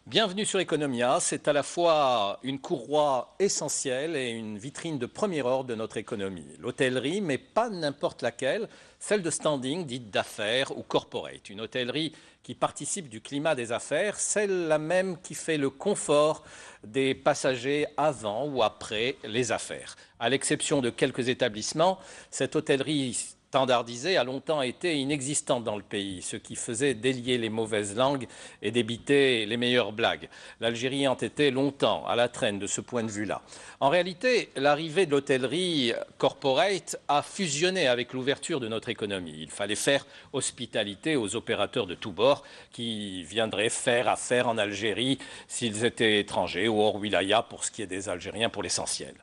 Bienvenue sur Economia, c'est à la fois une courroie essentielle et une vitrine de premier ordre de notre économie. L'hôtellerie, mais pas n'importe laquelle, celle de standing, dite d'affaires ou corporate. Une hôtellerie qui participe du climat des affaires, celle-là même qui fait le confort des passagers avant ou après les affaires. À l'exception de quelques établissements, cette hôtellerie standardisée a longtemps été inexistante dans le pays, ce qui faisait délier les mauvaises langues et débiter les meilleures blagues. L'Algérie a été longtemps à la traîne de ce point de vue-là. En réalité, l'arrivée de l'hôtellerie corporate a fusionné avec l'ouverture de notre économie. Il fallait faire hospitalité aux opérateurs de tous bords qui viendraient faire affaire en Algérie s'ils étaient étrangers ou hors wilaya pour ce qui est des Algériens pour l'essentiel.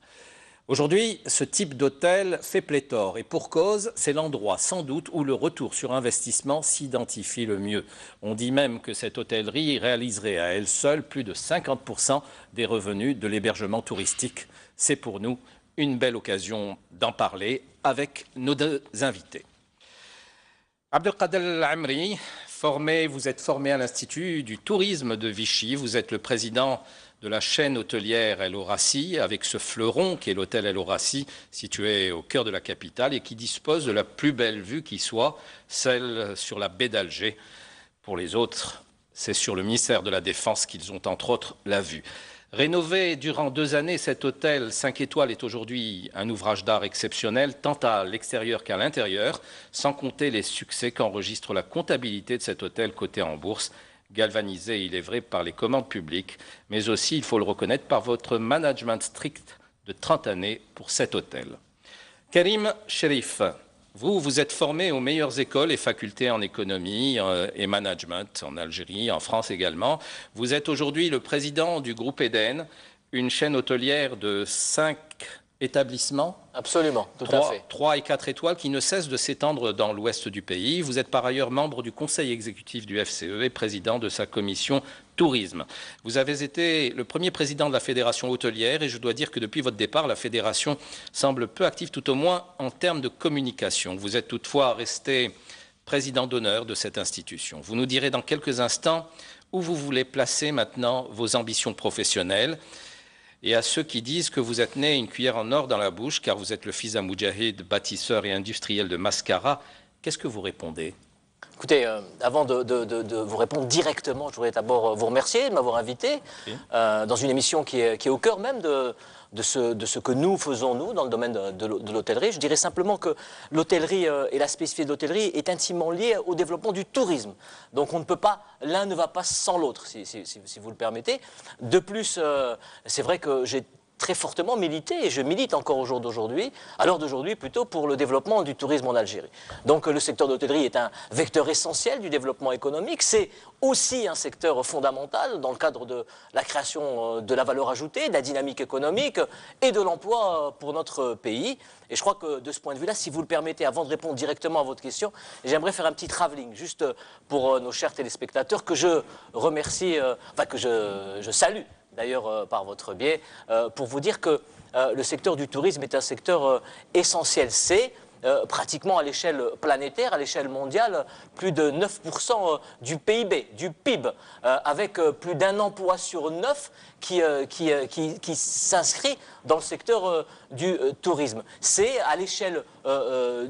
Aujourd'hui, ce type d'hôtel fait pléthore et pour cause, c'est l'endroit sans doute où le retour sur investissement s'identifie le mieux. On dit même que cette hôtellerie réaliserait à elle seule plus de 50% des revenus de l'hébergement touristique. C'est pour nous une belle occasion d'en parler avec nos deux invités. Abdelkader Amri, vous êtes formé à l'Institut du tourisme de Vichy, vous êtes le président de la chaîne hôtelière El Horaci, avec ce fleuron qui est l'hôtel El Horaci, situé au cœur de la capitale et qui dispose de la plus belle vue qui soit, celle sur la baie d'Alger. Pour les autres, c'est sur le ministère de la Défense qu'ils ont entre autres la vue. Rénové durant 2 années, cet hôtel 5 étoiles est aujourd'hui un ouvrage d'art exceptionnel, tant à l'extérieur qu'à l'intérieur, sans compter les succès qu'enregistre la comptabilité de cet hôtel coté en bourse, galvanisé, il est vrai, par les commandes publiques, mais aussi, il faut le reconnaître, par votre management strict de 30 années pour cet hôtel. Karim Cherif, vous êtes formé aux meilleures écoles et facultés en économie et management en Algérie, en France également. Vous êtes aujourd'hui le président du groupe Eden, une chaîne hôtelière de 5 établissements. Absolument, tout à fait. 3 et 4 étoiles qui ne cessent de s'étendre dans l'ouest du pays. Vous êtes par ailleurs membre du conseil exécutif du FCE et président de sa commission tourisme. Vous avez été le premier président de la fédération hôtelière et je dois dire que depuis votre départ, la fédération semble peu active, tout au moins en termes de communication. Vous êtes toutefois resté président d'honneur de cette institution. Vous nous direz dans quelques instants où vous voulez placer maintenant vos ambitions professionnelles. Et à ceux qui disent que vous êtes né une cuillère en or dans la bouche, car vous êtes le fils d'un moudjahid, bâtisseur et industriel de Mascara, qu'est-ce que vous répondez ? Écoutez, avant de vous répondre directement, je voudrais d'abord vous remercier de m'avoir invité dans une émission qui est au cœur même de ce que nous faisons, nous, dans le domaine de l'hôtellerie. Je dirais simplement que l'hôtellerie et la spécificité de l'hôtellerie est intimement liée au développement du tourisme. Donc on ne peut pas, l'un ne va pas sans l'autre, si vous le permettez. De plus, c'est vrai que j'ai très fortement milité, et je milite encore au jour d'aujourd'hui, à l'heure d'aujourd'hui plutôt, pour le développement du tourisme en Algérie. Donc le secteur de l'hôtellerie est un vecteur essentiel du développement économique, c'est aussi un secteur fondamental dans le cadre de la création de la valeur ajoutée, de la dynamique économique et de l'emploi pour notre pays. Et je crois que de ce point de vue-là, si vous le permettez, avant de répondre directement à votre question, j'aimerais faire un petit travelling, juste pour nos chers téléspectateurs, que je remercie, que je salue, d'ailleurs par votre biais, pour vous dire que le secteur du tourisme est un secteur essentiel. C'est pratiquement à l'échelle planétaire, à l'échelle mondiale, plus de 9% du PIB, du PIB, avec plus d'1 emploi sur 9 qui s'inscrit dans le secteur du tourisme. C'est à l'échelle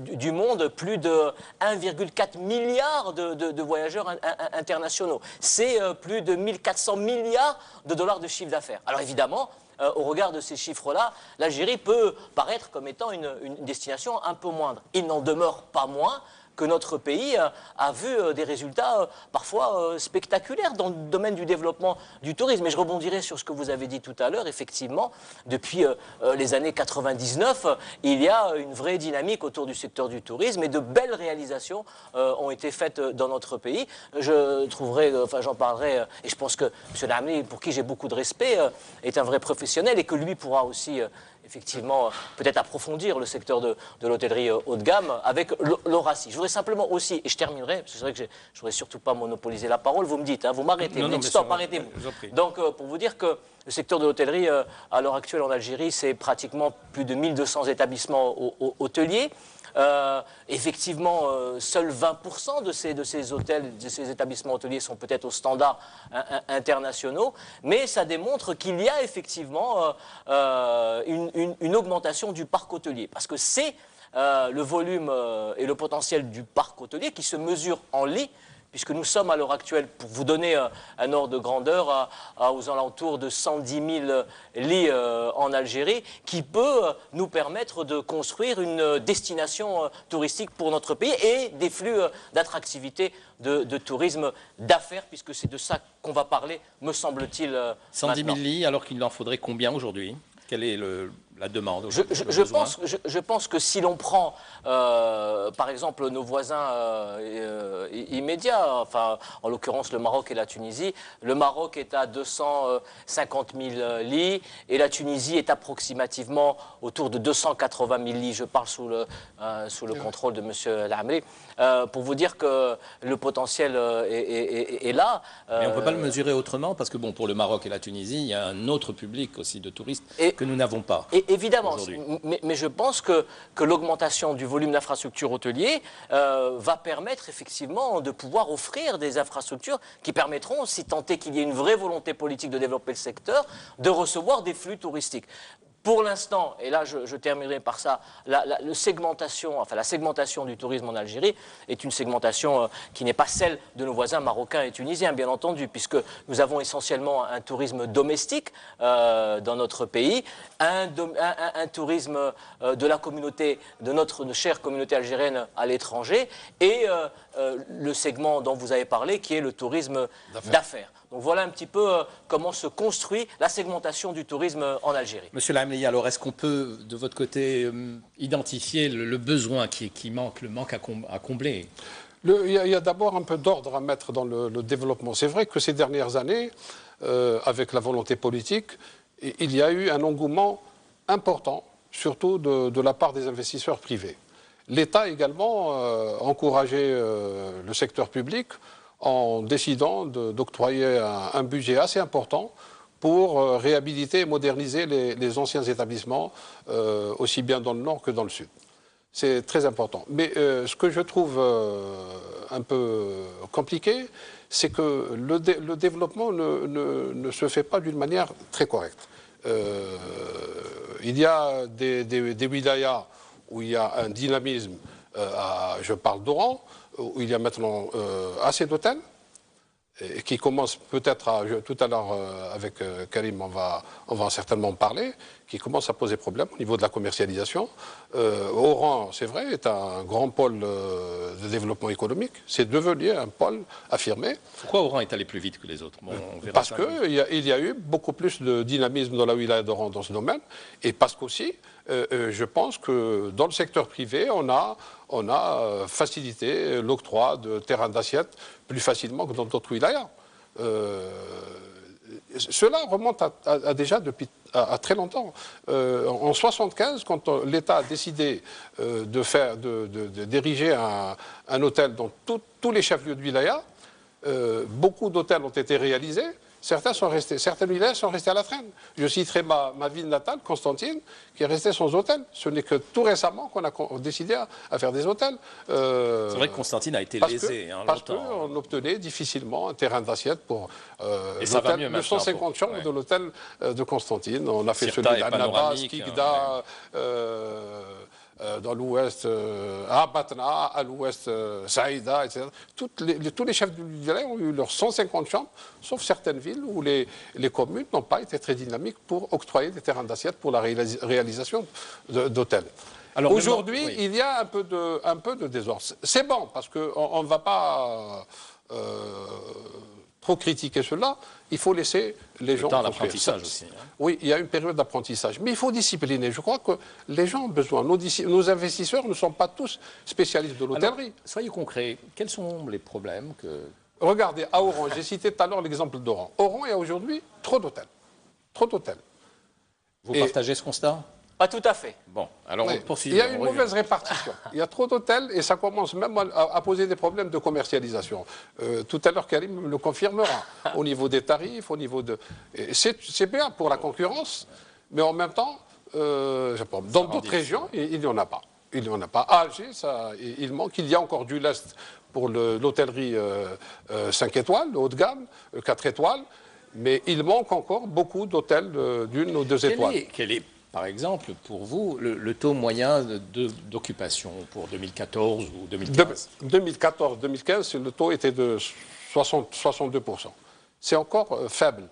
du monde plus de 1,4 milliard de voyageurs internationaux. C'est plus de 1400 milliards de dollars de chiffre d'affaires. Alors évidemment, au regard de ces chiffres-là, l'Algérie peut paraître comme étant une destination un peu moindre. Il n'en demeure pas moins que notre pays a vu des résultats parfois spectaculaires dans le domaine du développement du tourisme. Et je rebondirai sur ce que vous avez dit tout à l'heure. Effectivement, depuis les années 99, il y a une vraie dynamique autour du secteur du tourisme et de belles réalisations ont été faites dans notre pays. Je trouverai, j'en parlerai, et je pense que M. Lamni, pour qui j'ai beaucoup de respect, est un vrai professionnel et que lui pourra aussi effectivement, peut-être approfondir le secteur de l'hôtellerie haut de gamme avec l'Horaci. Je voudrais simplement aussi, et je terminerai, parce que c'est vrai que je ne voudrais surtout pas monopoliser la parole, vous me dites, vous m'arrêtez, vous me dites stop, arrêtez-vous. Donc, pour vous dire que le secteur de l'hôtellerie, à l'heure actuelle en Algérie, c'est pratiquement plus de 1200 établissements hôteliers. Effectivement, seuls 20% de ces hôtels, de ces établissements hôteliers sont peut-être aux standards internationaux, mais ça démontre qu'il y a effectivement une augmentation du parc hôtelier, parce que c'est le volume et le potentiel du parc hôtelier qui se mesure en lits, puisque nous sommes à l'heure actuelle, pour vous donner un ordre de grandeur, aux alentours de 110 000 lits en Algérie, qui peut nous permettre de construire une destination touristique pour notre pays et des flux d'attractivité de tourisme d'affaires, puisque c'est de ça qu'on va parler, me semble-t-il. 110 000 lits, alors qu'il en faudrait combien aujourd'hui? Quelle est la demande? Je pense que si l'on prend, par exemple, nos voisins immédiats, enfin, en l'occurrence le Maroc et la Tunisie, le Maroc est à 250 000 lits et la Tunisie est approximativement autour de 280 000 lits. Je parle sous le contrôle de M. Lamri, pour vous dire que le potentiel est là. Mais on ne peut pas le mesurer autrement, parce que bon, pour le Maroc et la Tunisie, il y a un autre public aussi de touristes que nous n'avons pas. Évidemment, mais je pense que l'augmentation du volume d'infrastructures hôteliers va permettre effectivement de pouvoir offrir des infrastructures qui permettront, si tant est qu'il y ait une vraie volonté politique de développer le secteur, de recevoir des flux touristiques. Pour l'instant, et là je terminerai par ça, la segmentation du tourisme en Algérie est une segmentation qui n'est pas celle de nos voisins marocains et tunisiens, bien entendu, puisque nous avons essentiellement un tourisme domestique dans notre pays, un tourisme de la communauté, de notre chère communauté algérienne à l'étranger, et le segment dont vous avez parlé, qui est le tourisme d'affaires. Donc voilà un petit peu comment se construit la segmentation du tourisme en Algérie. Monsieur Lamli, alors est-ce qu'on peut, de votre côté, identifier le besoin qui manque, le manque à combler? Il y a d'abord un peu d'ordre à mettre dans le développement. C'est vrai que ces dernières années, avec la volonté politique, il y a eu un engouement important, surtout de la part des investisseurs privés. L'État a également encouragé le secteur public en décidant d'octroyer un budget assez important pour réhabiliter et moderniser les anciens établissements, aussi bien dans le nord que dans le sud. C'est très important. Mais ce que je trouve un peu compliqué, c'est que le développement ne se fait pas d'une manière très correcte. Il y a des wilayas où il y a un dynamisme, je parle d'Oran, où il y a maintenant assez d'hôtels, et qui commence peut-être tout à l'heure avec Karim, on va certainement en parler, qui commence à poser problème au niveau de la commercialisation. Oran, c'est vrai, est un grand pôle de développement économique. C'est devenu un pôle affirmé. Pourquoi Oran est allé plus vite que les autres? Bon, parce qu'il y a eu beaucoup plus de dynamisme dans la wilaya d'Oran dans ce domaine, et parce qu'aussi, je pense que dans le secteur privé, on a facilité l'octroi de terrains d'assiette plus facilement que dans d'autres wilayas. Cela remonte à déjà depuis très longtemps. En 1975, quand l'État a décidé d'ériger un hôtel dans tous les chefs-lieux de wilaya, beaucoup d'hôtels ont été réalisés. Certaines wilayas sont restées à la traîne. Je citerai ma ville natale, Constantine, qui est restée sans hôtel. Ce n'est que tout récemment qu'on a décidé à faire des hôtels. C'est vrai que Constantine a été lésée longtemps. Parce qu'on obtenait difficilement un terrain d'assiette pour l'hôtel de 150 chambres de l'hôtel de Constantine. On a fait celui d'Annaba, Skikda, dans l'ouest, à Batna, à l'ouest, Saïda, etc. Tous les chefs de wilaya ont eu leurs 150 chambres, sauf certaines villes où les communes n'ont pas été très dynamiques pour octroyer des terrains d'assiette pour la réalisation d'hôtels. Aujourd'hui, oui, il y a un peu de désordre. C'est bon, parce qu'on ne va pas trop critiquer cela. Il faut laisser les gens construire. L'apprentissage aussi. Hein. Oui, il y a une période d'apprentissage. Mais il faut discipliner. Je crois que les gens ont besoin. Nos investisseurs ne sont pas tous spécialistes de l'hôtellerie. Soyez concrets. Quels sont les problèmes que... Regardez, à Oran, j'ai cité tout à l'heure l'exemple d'Oran. Oran, il y a aujourd'hui trop d'hôtels. Trop d'hôtels. Vous partagez ce constat ? Pas tout à fait. Bon, alors on poursuit. Il y a une mauvaise répartition. Il y a trop d'hôtels et ça commence même à poser des problèmes de commercialisation. Tout à l'heure, Karim le confirmera. Au niveau des tarifs, au niveau de... C'est bien pour la concurrence, mais en même temps, dans d'autres régions, il n'y en a pas. Il n'y en a pas. À Alger, il manque. Il y a encore du lest pour l'hôtellerie 5 étoiles, le haut de gamme, 4 étoiles. Mais il manque encore beaucoup d'hôtels d'1 ou 2 étoiles. Quel est, par exemple, pour vous, le taux moyen d'occupation pour 2014 ou 2015? 2014-2015, le taux était de 62%. C'est encore faible.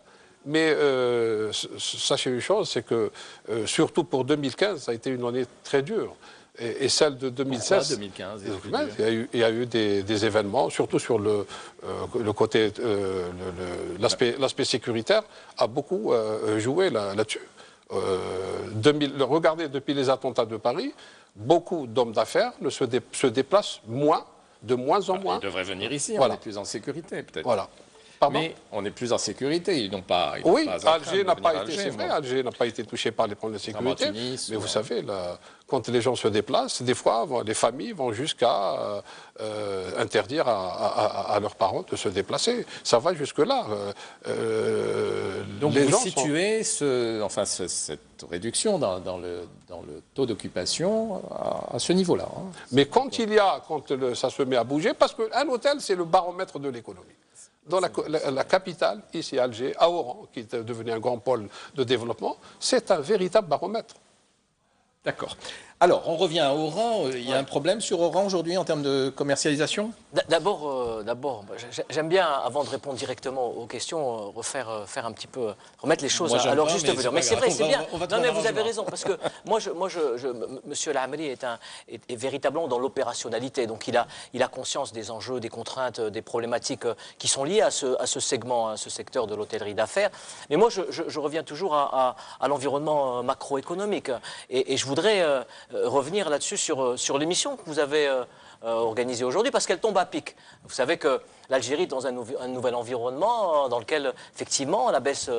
Mais sachez une chose, c'est que surtout pour 2015, ça a été une année très dure. Et celle de 2016, 2015, il y a eu des événements, surtout sur le côté, l'aspect sécuritaire, a beaucoup joué là-dessus. Regardez, depuis les attentats de Paris, beaucoup d'hommes d'affaires se déplacent de moins en moins. Ils devraient venir ici, voilà. On est plus en sécurité peut-être. Voilà. Pardon? Mais on est plus en sécurité, ils n'ont pas... Oui, Alger n'a pas été, c'est vrai, Alger n'a pas été touché par les problèmes de sécurité. Tunis, mais vous savez, quand les gens se déplacent, des fois, les familles vont jusqu'à interdire à leurs parents de se déplacer. Ça va jusque-là. Donc vous situez cette réduction dans le taux d'occupation à ce niveau-là. Hein. Mais quand ça se met à bouger, parce qu'un hôtel, c'est le baromètre de l'économie. Dans la capitale, ici à Alger, à Oran, qui est devenu un grand pôle de développement, c'est un véritable baromètre. D'accord. Alors, on revient à Oran. Il y a un problème sur Oran aujourd'hui en termes de commercialisation? D'abord, j'aime bien, avant de répondre directement aux questions, remettre les choses à leur juste valeur. Mais c'est vrai, c'est bien. Non, mais vous avez raison, parce que Monsieur Lamri est véritablement dans l'opérationnalité. Donc, il a conscience des enjeux, des contraintes, des problématiques qui sont liées à ce segment, à ce secteur de l'hôtellerie d'affaires. Mais moi, je reviens toujours à l'environnement macroéconomique. Et je voudrais revenir là-dessus sur l'émission que vous avez organisée aujourd'hui, parce qu'elle tombe à pic. Vous savez que l'Algérie est dans un nouvel environnement dans lequel, effectivement, la baisse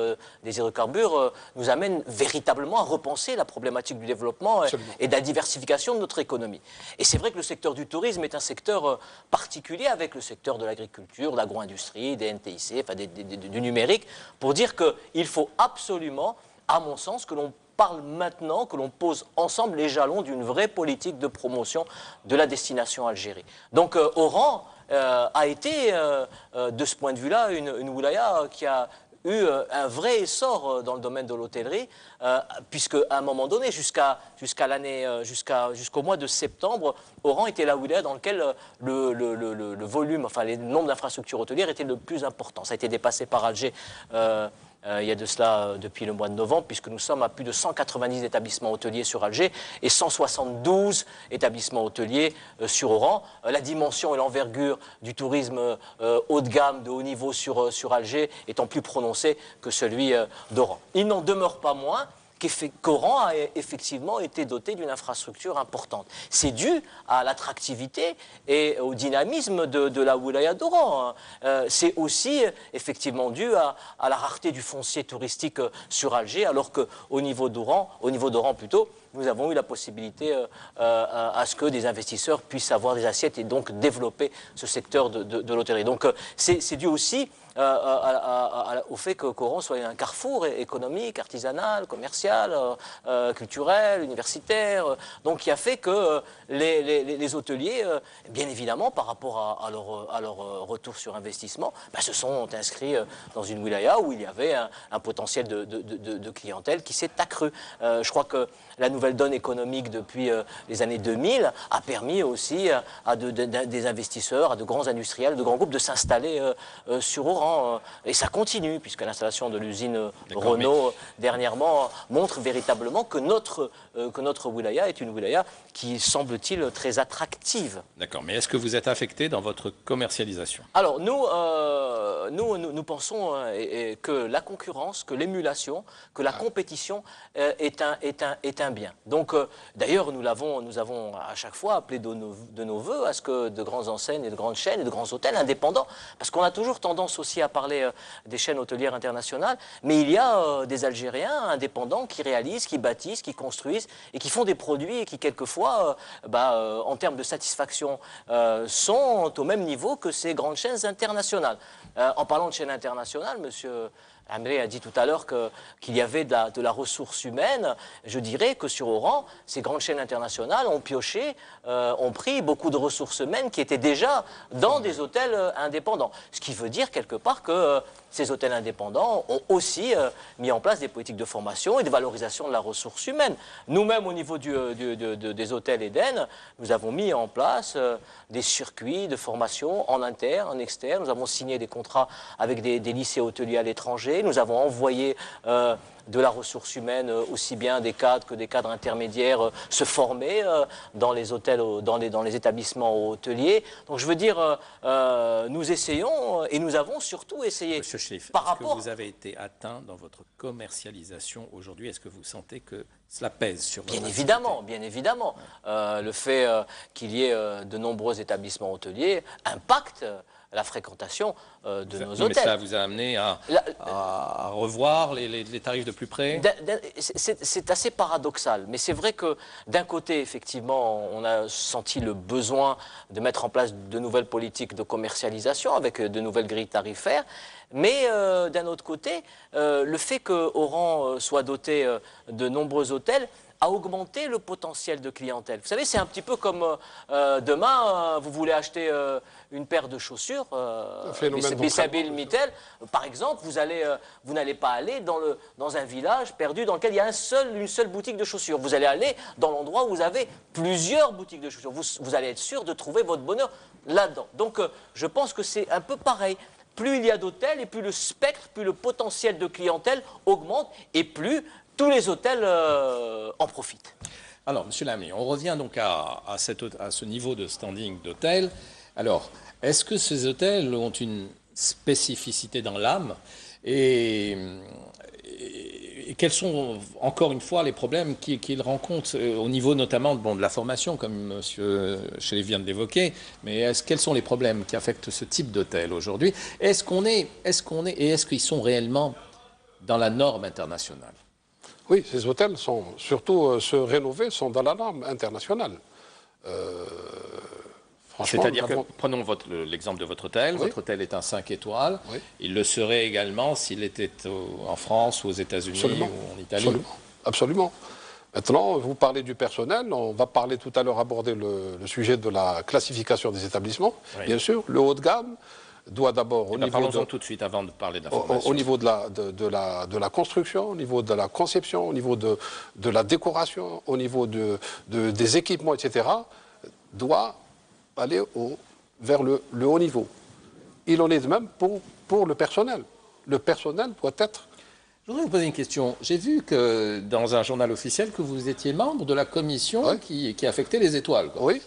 des hydrocarbures nous amène véritablement à repenser la problématique du développement et de la diversification de notre économie. Et c'est vrai que le secteur du tourisme est un secteur particulier avec le secteur de l'agriculture, de l'agro-industrie, des NTIC, enfin du numérique, pour dire qu'il faut absolument, à mon sens, que l'on parle maintenant, que l'on pose ensemble les jalons d'une vraie politique de promotion de la destination Algérie. Donc Oran a été, de ce point de vue-là, une wilaya qui a eu un vrai essor dans le domaine de l'hôtellerie, puisque à un moment donné, jusqu'au mois de septembre, Oran était la wilaya dans laquelle le volume, enfin le nombre d'infrastructures hôtelières était le plus important. Ça a été dépassé par Alger il y a de cela depuis le mois de novembre, puisque nous sommes à plus de 190 établissements hôteliers sur Alger et 172 établissements hôteliers sur Oran. La dimension et l'envergure du tourisme haut de gamme, de haut niveau sur Alger étant plus prononcée que celui d'Oran. Il n'en demeure pas moins qu'Oran a effectivement été doté d'une infrastructure importante. C'est dû à l'attractivité et au dynamisme de la wilaya d'Oran. C'est aussi effectivement dû à la rareté du foncier touristique sur Alger, alors qu'au niveau d'Oran plutôt, nous avons eu la possibilité à ce que des investisseurs puissent avoir des assiettes et donc développer ce secteur de l'hôtellerie. Donc c'est dû aussi au fait que Oran soit un carrefour économique, artisanal, commercial, culturel, universitaire, donc qui a fait que les hôteliers, bien évidemment, par rapport à leur retour sur investissement, se sont inscrits dans une wilaya où il y avait un potentiel de clientèle qui s'est accru. Je crois que la nouvelle donne économique depuis les années 2000 a permis aussi à des investisseurs, à de grands industriels, de grands groupes de s'installer sur Oran. Et ça continue, puisque l'installation de l'usine Renault dernièrement montre véritablement que notre wilaya est une wilaya qui semble-t-il très attractive. D'accord, mais est-ce que vous êtes affecté dans votre commercialisation? Alors nous pensons que la concurrence, que l'émulation, que la compétition est un bien. Donc d'ailleurs nous avons à chaque fois appelé de nos voeux à ce que de grandes enseignes et de grandes chaînes et de grands hôtels indépendants, parce qu'on a toujours tendance aussi à parler des chaînes hôtelières internationales, mais il y a des Algériens indépendants qui réalisent, qui bâtissent, qui construisent et qui font des produits et qui quelquefois, en termes de satisfaction, sont au même niveau que ces grandes chaînes internationales. En parlant de chaînes internationales, Amré a dit tout à l'heure qu'il y avait de la ressource humaine. Je dirais que sur Oran, ces grandes chaînes internationales ont pioché, ont pris beaucoup de ressources humaines qui étaient déjà dans des hôtels indépendants. Ce qui veut dire quelque part que ces hôtels indépendants ont aussi mis en place des politiques de formation et de valorisation de la ressource humaine. Nous-mêmes, au niveau des hôtels Eden, nous avons mis en place des circuits de formation en interne, en externe. Nous avons signé des contrats avec des lycées hôteliers à l'étranger. Nous avons envoyé de la ressource humaine, aussi bien des cadres que des cadres intermédiaires, se former dans les hôtels, dans les établissements hôteliers. Donc je veux dire, nous essayons et nous avons surtout essayé. Monsieur Schliff, est-ce que vous avez été atteint dans votre commercialisation aujourd'hui? Est-ce que vous sentez que cela pèse sur votre Bien évidemment, bien évidemment. Le fait qu'il y ait de nombreux établissements hôteliers impacte la fréquentation de nos hôtels. Mais ça vous a amené à revoir les tarifs de plus près? C'est assez paradoxal, mais c'est vrai que d'un côté, effectivement, on a senti le besoin de mettre en place de nouvelles politiques de commercialisation avec de nouvelles grilles tarifaires, mais d'un autre côté, le fait que Oran soit doté de nombreux hôtels a augmenté le potentiel de clientèle. Vous savez, c'est un petit peu comme demain, vous voulez acheter une paire de chaussures, Bissabil Mittel, par exemple, vous n'allez pas aller dans un village perdu dans lequel il y a une seule boutique de chaussures. Vous allez aller dans l'endroit où vous avez plusieurs boutiques de chaussures. Vous allez être sûr de trouver votre bonheur là-dedans. Donc, je pense que c'est un peu pareil. Plus il y a d'hôtels et plus le spectre, plus le potentiel de clientèle augmente et plus tous les hôtels en profitent. Alors, Monsieur Lamé, on revient donc à ce niveau de standing d'hôtel. Alors, est-ce que ces hôtels ont une spécificité dans l'âme et quels sont, encore une fois, les problèmes qu'ils rencontrent au niveau notamment de la formation, comme M. Schliff vient de l'évoquer, mais quels sont les problèmes qui affectent ce type d'hôtel aujourd'hui? Est-ce qu'ils sont réellement dans la norme internationale? Oui, ces hôtels sont surtout se rénover, sont dans la norme internationale. C'est-à-dire que, prenons l'exemple de votre hôtel. Oui. Votre hôtel est un 5 étoiles. Oui. Il le serait également s'il était en France ou aux États-Unis ou en Italie. Absolument. Absolument. Maintenant, vous parlez du personnel. On va parler tout à l'heure, aborder le sujet de la classification des établissements. Oui. Bien sûr, le haut de gamme doit d'abord, parlons-en tout de suite avant de parler de la formation. Au niveau de la construction, au niveau de la conception, au niveau de la décoration, au niveau des équipements, etc., doit aller vers le haut niveau. Il en est de même pour le personnel. Le personnel doit être... Je voudrais vous poser une question. J'ai vu que dans un journal officiel que vous étiez membre de la commission qui affectait les étoiles. Quoi. Oui.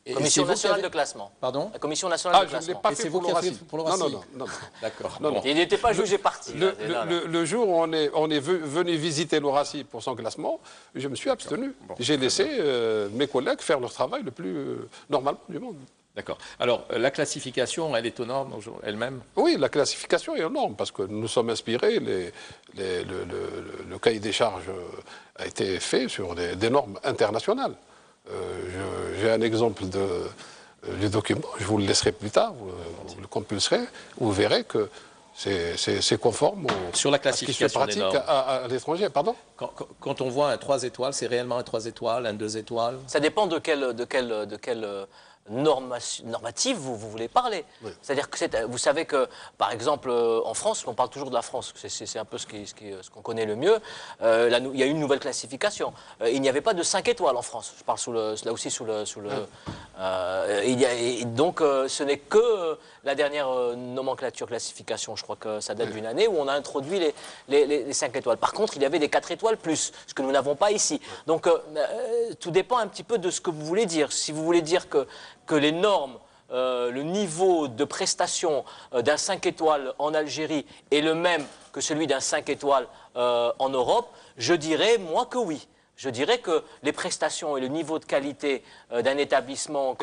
Et Commission nationale de classement. Pardon? La Commission nationale de classement. Je ne l'ai pas fait pour le RACI. Non. D'accord. Non. Il n'était pas jugé parti. Le jour où on est venu visiter le RACI pour son classement, je me suis abstenu. Bon, j'ai laissé mes collègues faire leur travail le plus normal du monde. D'accord. Alors, la classification, elle est aux normes elle-même? Oui, la classification est aux normes parce que nous sommes inspirés. Le cahier des charges a été fait sur des normes internationales. J'ai un exemple du document, je vous le laisserai plus tard, vous le compulserez, vous verrez que c'est conforme sur la classification à ce qui se pratique à l'étranger. Pardon ? Quand on voit un 3 étoiles, c'est réellement un 3 étoiles, un 2 étoiles? Ça dépend de quelle normative vous voulez parler. Oui. C'est-à-dire que vous savez que, par exemple, en France, on parle toujours de la France, c'est un peu ce qu'on connaît le mieux, il y a eu une nouvelle classification. Il n'y avait pas de 5 étoiles en France. Je parle là aussi sous le donc, ce n'est que la dernière nomenclature classification, je crois que ça date d'une année, où on a introduit les 5 étoiles. Par contre, il y avait des 4 étoiles plus, ce que nous n'avons pas ici. Donc, tout dépend un petit peu de ce que vous voulez dire. Si vous voulez dire que les normes, le niveau de prestation d'un 5 étoiles en Algérie est le même que celui d'un 5 étoiles en Europe, je dirais, moi, que oui. Je dirais que les prestations et le niveau de qualité d'un établissement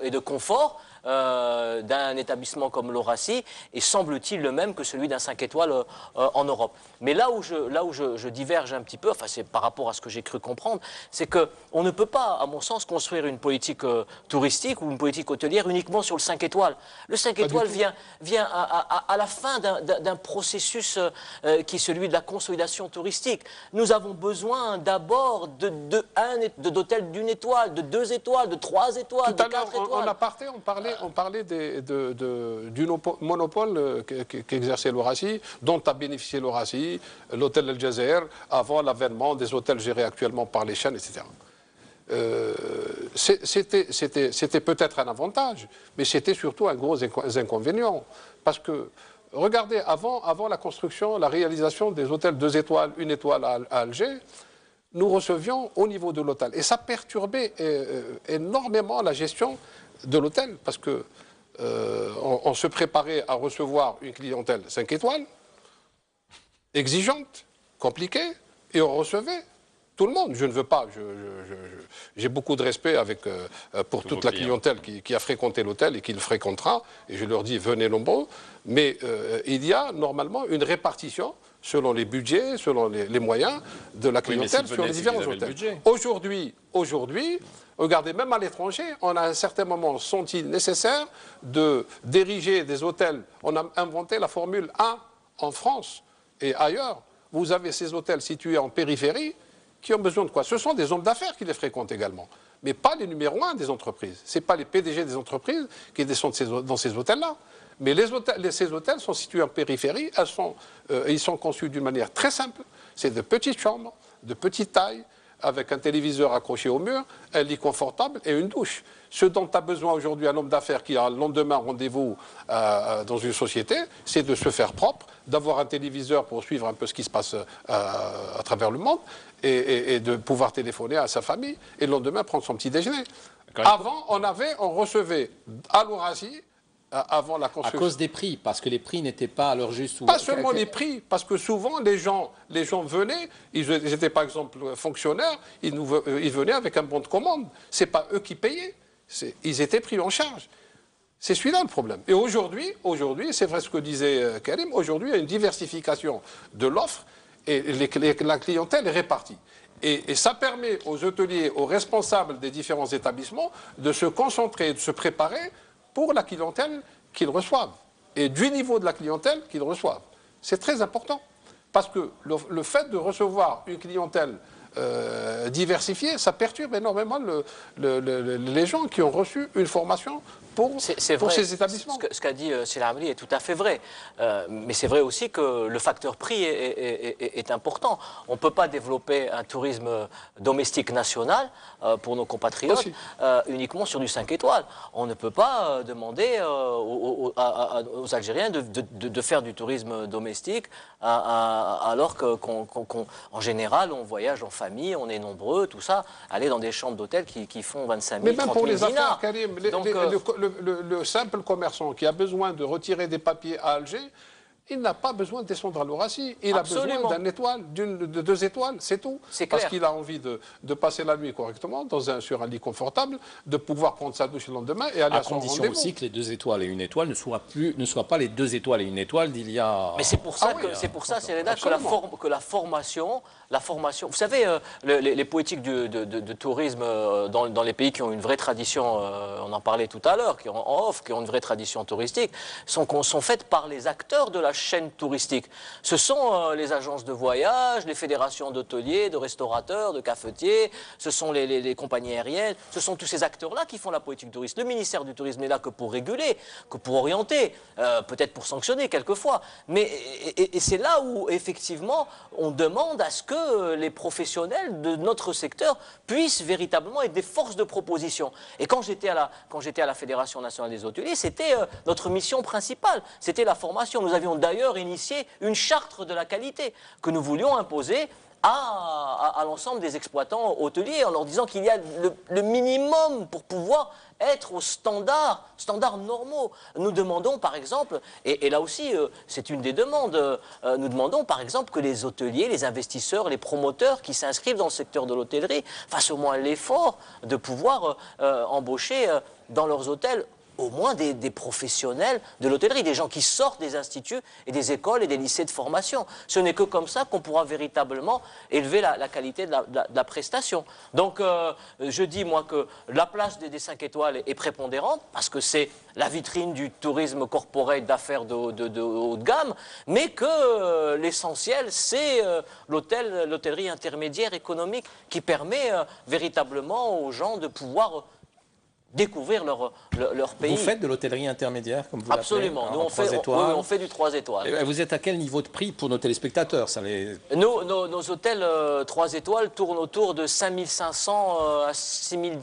et de confort d'un établissement comme l'Horacie est, semble-t-il, le même que celui d'un 5 étoiles en Europe. Mais là où je diverge un petit peu, enfin c'est par rapport à ce que j'ai cru comprendre, c'est qu'on ne peut pas, à mon sens, construire une politique touristique ou une politique hôtelière uniquement sur le 5 étoiles. Le 5 étoiles vient à la fin d'un processus qui est celui de la consolidation touristique. Nous avons besoin d'abord d'hôtels d'une étoile, de 2 étoiles, de 3 étoiles, de 4 étoiles. En aparté, on parlait du monopole qu'exerçait l'Horacie, dont a bénéficié l'Horacie, l'hôtel El Jazer, avant l'avènement des hôtels gérés actuellement par les chaînes, etc. C'était peut-être un avantage, mais c'était surtout un gros inconvénient. Parce que, regardez, avant la construction, la réalisation des hôtels 2 étoiles, 1 étoile à Alger, nous recevions au niveau de l'hôtel. Et ça perturbait énormément la gestion de l'hôtel, parce que on se préparait à recevoir une clientèle 5 étoiles, exigeante, compliquée, et on recevait tout le monde. Je ne veux pas, j'ai beaucoup de respect pour toute la clientèle qui a fréquenté l'hôtel et qui le fréquentera, et je leur dis venez nombreux, mais il y a normalement une répartition selon les budgets, selon les moyens de la clientèle sur les différents hôtels. Aujourd'hui, regardez, même à l'étranger, on a à un certain moment senti nécessaire de diriger des hôtels. On a inventé la Formule 1 en France et ailleurs. Vous avez ces hôtels situés en périphérie qui ont besoin de quoi? Ce sont des hommes d'affaires qui les fréquentent également, mais pas les numéros 1 des entreprises. Ce n'est pas les PDG des entreprises qui descendent dans ces hôtels-là. Mais ces hôtels sont situés en périphérie, ils sont conçus d'une manière très simple. C'est de petites chambres, de petite taille, avec un téléviseur accroché au mur, un lit confortable et une douche. Ce dont a besoin aujourd'hui un homme d'affaires qui a le lendemain rendez-vous dans une société, c'est de se faire propre, d'avoir un téléviseur pour suivre un peu ce qui se passe à travers le monde et de pouvoir téléphoner à sa famille et le lendemain prendre son petit déjeuner. Avant, on recevait à l'Horacie, avant la construction. À cause des prix, parce que les prix n'étaient pas à leur juste... Pas seulement les prix, parce que souvent les gens venaient, ils étaient par exemple fonctionnaires, ils venaient avec un bon de commande. Ce n'est pas eux qui payaient, ils étaient pris en charge. C'est celui-là le problème. Et aujourd'hui, c'est vrai ce que disait Karim, aujourd'hui il y a une diversification de l'offre et la clientèle est répartie. Et ça permet aux hôteliers, aux responsables des différents établissements de se concentrer, de se préparer pour la clientèle qu'ils reçoivent et du niveau de la clientèle qu'ils reçoivent. C'est très important parce que le fait de recevoir une clientèle diversifiée, ça perturbe énormément les gens qui ont reçu une formation pour ces établissements. Ce qu'a dit Sila Amri est tout à fait vrai. Mais c'est vrai aussi que le facteur prix est important. On ne peut pas développer un tourisme domestique national pour nos compatriotes uniquement sur du 5 étoiles. On ne peut pas demander aux Algériens de faire du tourisme domestique alors qu'en général, on voyage en famille, on est nombreux, tout ça. Aller dans des chambres d'hôtel qui font 25 000, 30 000 dinars. Mais même pour les affaires, Karim, le simple commerçant qui a besoin de retirer des papiers à Alger, il n'a pas besoin de descendre à l'Horacie. Il Absolument. a besoin d'une étoile, de 2 étoiles, c'est tout. Parce qu'il a envie de passer la nuit correctement sur un lit confortable, de pouvoir prendre sa douche le lendemain et aller à son rendez-vous. À condition aussi que les 2 étoiles et 1 étoile ne soient pas les 2 étoiles et 1 étoile d'il y a... Mais c'est pour ça Serena, que la formation, vous savez, les politiques de tourisme dans les pays qui ont une vraie tradition, on en parlait tout à l'heure, qui ont une vraie tradition touristique, sont faites par les acteurs de la chaîne touristique. Ce sont les agences de voyage, les fédérations d'hôteliers, de restaurateurs, de cafetiers, ce sont les compagnies aériennes, ce sont tous ces acteurs-là qui font la politique touristique. Le ministère du Tourisme n'est là que pour réguler, que pour orienter, peut-être pour sanctionner quelquefois. Mais et c'est là où, effectivement, on demande à ce que les professionnels de notre secteur puissent véritablement être des forces de proposition. Et quand j'étais à la Fédération nationale des hôteliers, c'était notre mission principale, c'était la formation. Nous avions d'ailleurs initié une charte de la qualité que nous voulions imposer à l'ensemble des exploitants hôteliers en leur disant qu'il y a le minimum pour pouvoir être aux standards normaux. Nous demandons par exemple, et là aussi c'est une des demandes, nous demandons par exemple que les hôteliers, les investisseurs, les promoteurs qui s'inscrivent dans le secteur de l'hôtellerie fassent au moins l'effort de pouvoir embaucher dans leurs hôtels au moins des professionnels de l'hôtellerie, des gens qui sortent des instituts et des écoles et des lycées de formation. Ce n'est que comme ça qu'on pourra véritablement élever la qualité de la prestation. Donc je dis moi que la place des 5 étoiles est prépondérante parce que c'est la vitrine du tourisme corporate d'affaires de haut de gamme, mais que l'essentiel c'est l'hôtellerie intermédiaire économique qui permet véritablement aux gens de pouvoir découvrir leur pays. Vous faites de l'hôtellerie intermédiaire, comme vous l'appelez? Absolument. Nous, on fait du 3 étoiles. Et vous êtes à quel niveau de prix pour nos téléspectateurs? Nos hôtels 3 étoiles tournent autour de 5500 à 6000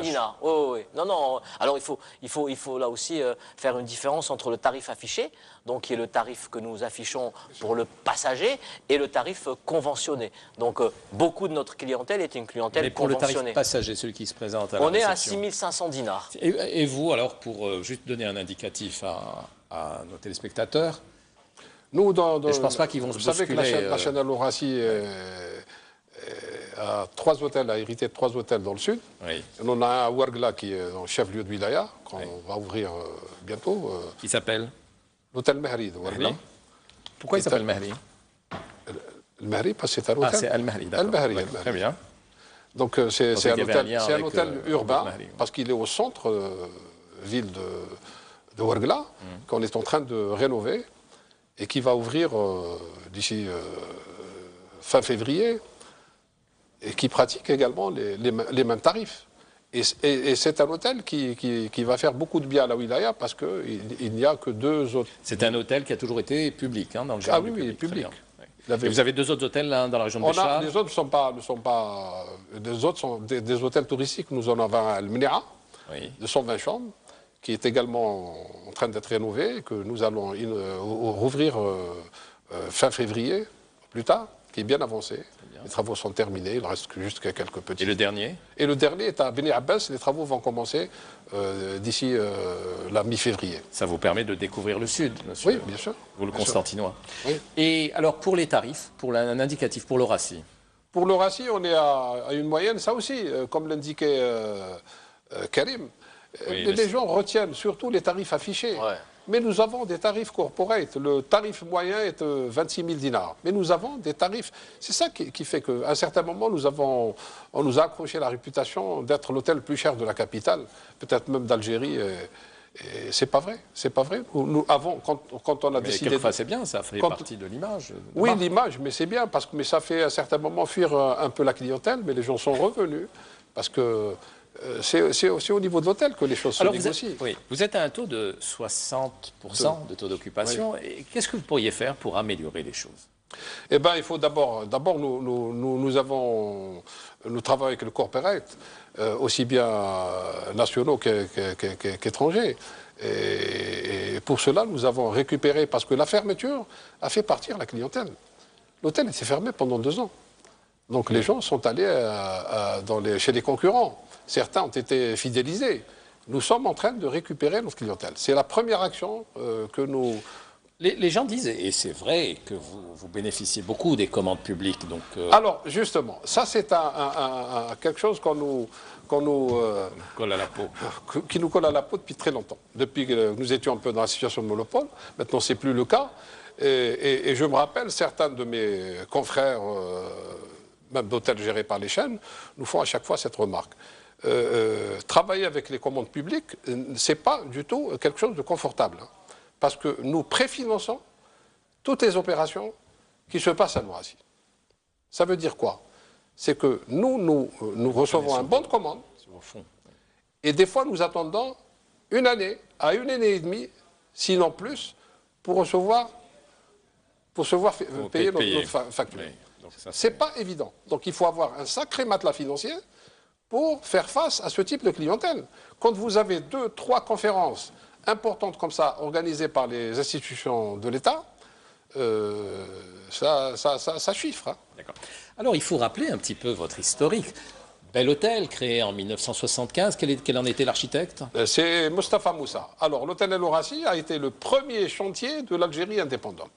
dinars. Oui. Non. Alors, il faut là aussi faire une différence entre le tarif affiché, donc qui est le tarif que nous affichons pour le passager, et le tarif conventionné. Donc, beaucoup de notre clientèle est une clientèle conventionnée. Mais pour le tarif passager, celui qui se présente à la on est à réception. 6500 dinars. Et vous, alors, pour juste donner un indicatif à nos téléspectateurs, nous, je ne pense pas qu'ils vont se bousculer. Vous savez que la chaîne Al Rassi a 3 hôtels, a hérité de 3 hôtels dans le sud. Oui. On en a un à Ouargla qui est dans le chef-lieu de Wilaya, qu'on va ouvrir bientôt. Qui s'appelle L'hôtel Mehri de Ouargla. Pourquoi il s'appelle Mehri? Le Mehri, parce que c'est un hôtel. Ah, c'est Al-Mehri, d'accord. Al-Mehri. Très bien. Donc c'est un hôtel urbain, Mehri, oui. parce qu'il est au centre ville de Ouargla, qu'on est en train de rénover, et qui va ouvrir d'ici fin février, et qui pratique également les mêmes tarifs. Et c'est un hôtel qui va faire beaucoup de bien à la wilaya, parce qu'il n'y a que 2 autres. C'est un hôtel qui a toujours été public, dans le Ah oui, public. Et vous avez 2 autres hôtels là, dans la région de Béchar? Les autres ne sont pas. Les autres sont des hôtels touristiques. Nous en avons un Al-Mnia, de 120 chambres, qui est également en train d'être rénové, et que nous allons rouvrir fin février, plus tard, qui est bien avancé. Les travaux sont terminés, il reste juste quelques petits. Et le dernier? Et le dernier est à Beni Abbas. Les travaux vont commencer d'ici la mi-février. Ça vous permet de découvrir le Sud, monsieur? Oui, bien sûr. Vous, le bien Constantinois. Oui. Et alors, pour les tarifs, pour un indicatif, pour le Rassi? Pour le Rassi, on est à une moyenne, ça aussi, comme l'indiquait Karim. Les gens retiennent surtout les tarifs affichés. Ouais. Mais nous avons des tarifs corporate. Le tarif moyen est 26 000 dinars. Mais nous avons des tarifs. C'est ça qui fait qu'à un certain moment, on nous a accroché la réputation d'être l'hôtel le plus cher de la capitale, peut-être même d'Algérie. Et c'est pas vrai. C'est pas vrai. Nous avons, quand on a décidé. Quelquefois, c'est bien, ça fait partie de l'image. Oui, l'image, mais c'est bien, mais ça fait à un certain moment fuir un peu la clientèle, mais les gens sont revenus. Parce que c'est aussi au niveau de l'hôtel que les choses se négocient. Vous êtes à un taux de 60% de taux d'occupation. Oui. Qu'est-ce que vous pourriez faire pour améliorer les choses? Eh bien, il faut d'abord nous travaillons avec le corporate, aussi bien nationaux qu'étrangers. Et pour cela, nous avons récupéré, parce que la fermeture a fait partir la clientèle. L'hôtel était fermé pendant 2 ans. Donc les gens sont allés chez les concurrents. Certains ont été fidélisés. Nous sommes en train de récupérer notre clientèle. C'est la première action que nous... Les gens disent, et c'est vrai, que vous bénéficiez beaucoup des commandes publiques. Donc, Alors, justement, ça c'est quelque chose qu'on nous colle à la peau. Qui nous colle à la peau depuis très longtemps. Depuis que nous étions un peu dans la situation de monopole. Maintenant, ce n'est plus le cas. Et je me rappelle, certains de mes confrères, même d'hôtels gérés par les chaînes, nous font à chaque fois cette remarque. Travailler avec les commandes publiques, ce n'est pas du tout quelque chose de confortable. Parce que nous préfinançons toutes les opérations qui se passent à Noisy. Ça veut dire quoi? C'est que nous recevons un bon de commande, et des fois nous attendons 1 année à 1 année et demie, sinon plus, pour recevoir payer notre facture. Oui. Ce n'est pas évident. Donc il faut avoir un sacré matelas financier pour faire face à ce type de clientèle. Quand vous avez 2, 3 conférences importantes comme ça, organisées par les institutions de l'État, ça chiffre. Hein. D'accord. Alors, il faut rappeler un petit peu votre historique. Bel hôtel, créé en 1975. Quel en était l'architecte? C'est Mostafa Moussa. Alors, l'hôtel El Rassi a été le premier chantier de l'Algérie indépendante.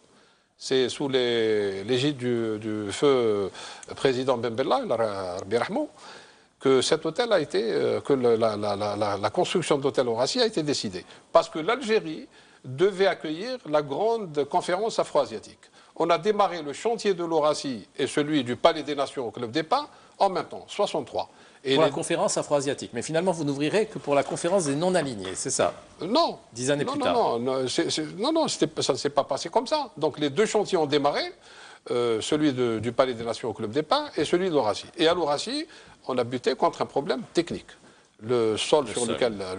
C'est sous l'égide du feu président Ben Bella, Rabbi Rahmou, que cet hôtel a été, que la construction de l'hôtel Horaci a été décidée. Parce que l'Algérie devait accueillir la grande conférence afro-asiatique. On a démarré le chantier de l'Horaci et celui du Palais des Nations au Club des Pins en même temps, 63. Et pour la conférence afro-asiatique. Mais finalement, vous n'ouvrirez que pour la conférence des non-alignés, c'est ça? Non. 10 années plus tard. Non, ça ne s'est pas passé comme ça. Donc les deux chantiers ont démarré, celui du Palais des Nations au Club des Pins et celui de l'Horaci. Et à l'Horaci, on a buté contre un problème technique. Le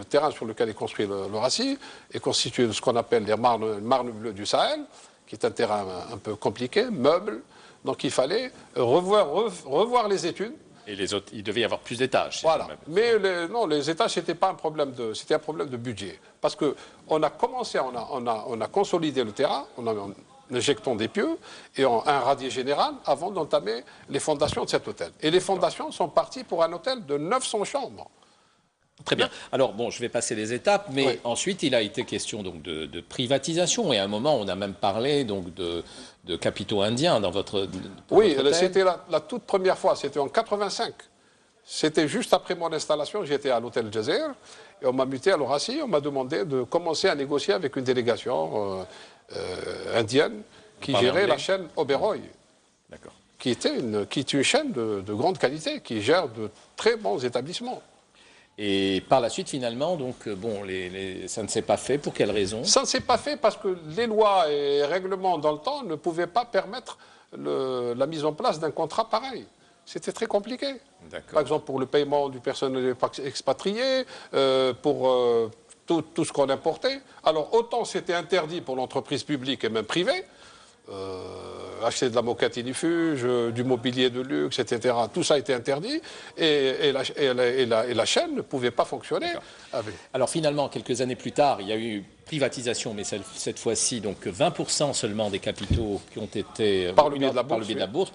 terrain sur lequel est construit l'Horaci est constitué de ce qu'on appelle les marnes bleues du Sahel, qui est un terrain un peu compliqué, meuble. Donc il fallait revoir les études. Et les autres, il devait y avoir plus d'étages. Voilà. Mais les étages, c'était pas un problème c'était un problème de budget. Parce qu'on a commencé, on a consolidé le terrain, en injectant des pieux et un radier général avant d'entamer les fondations de cet hôtel. Et les fondations sont parties pour un hôtel de 900 chambres. Très bien. Alors, bon, je vais passer les étapes, mais ensuite, il a été question donc, de privatisation. Et à un moment, on a même parlé donc, de capitaux indiens dans votre c'était la toute première fois, c'était en 85. C'était juste après mon installation, j'étais à l'hôtel Jazeera, et on m'a muté à l'Horaci, on m'a demandé de commencer à négocier avec une délégation indienne qui gérait la chaîne Oberoi, qui est une chaîne de grande qualité, qui gère de très bons établissements. Et par la suite, finalement, donc, bon, ça ne s'est pas fait. Pour quelles raisons? Ça ne s'est pas fait parce que les lois et règlements dans le temps ne pouvaient pas permettre la mise en place d'un contrat pareil. C'était très compliqué. Par exemple, pour le paiement du personnel expatrié, pour tout ce qu'on importait. Alors, autant c'était interdit pour l'entreprise publique et même privée, acheter de la moquette inifuge, du mobilier de luxe, etc. Tout ça a été interdit et la chaîne ne pouvait pas fonctionner. Alors finalement, quelques années plus tard, il y a eu privatisation, mais cette fois-ci, donc 20% seulement des capitaux qui ont été par le biais de la bourse.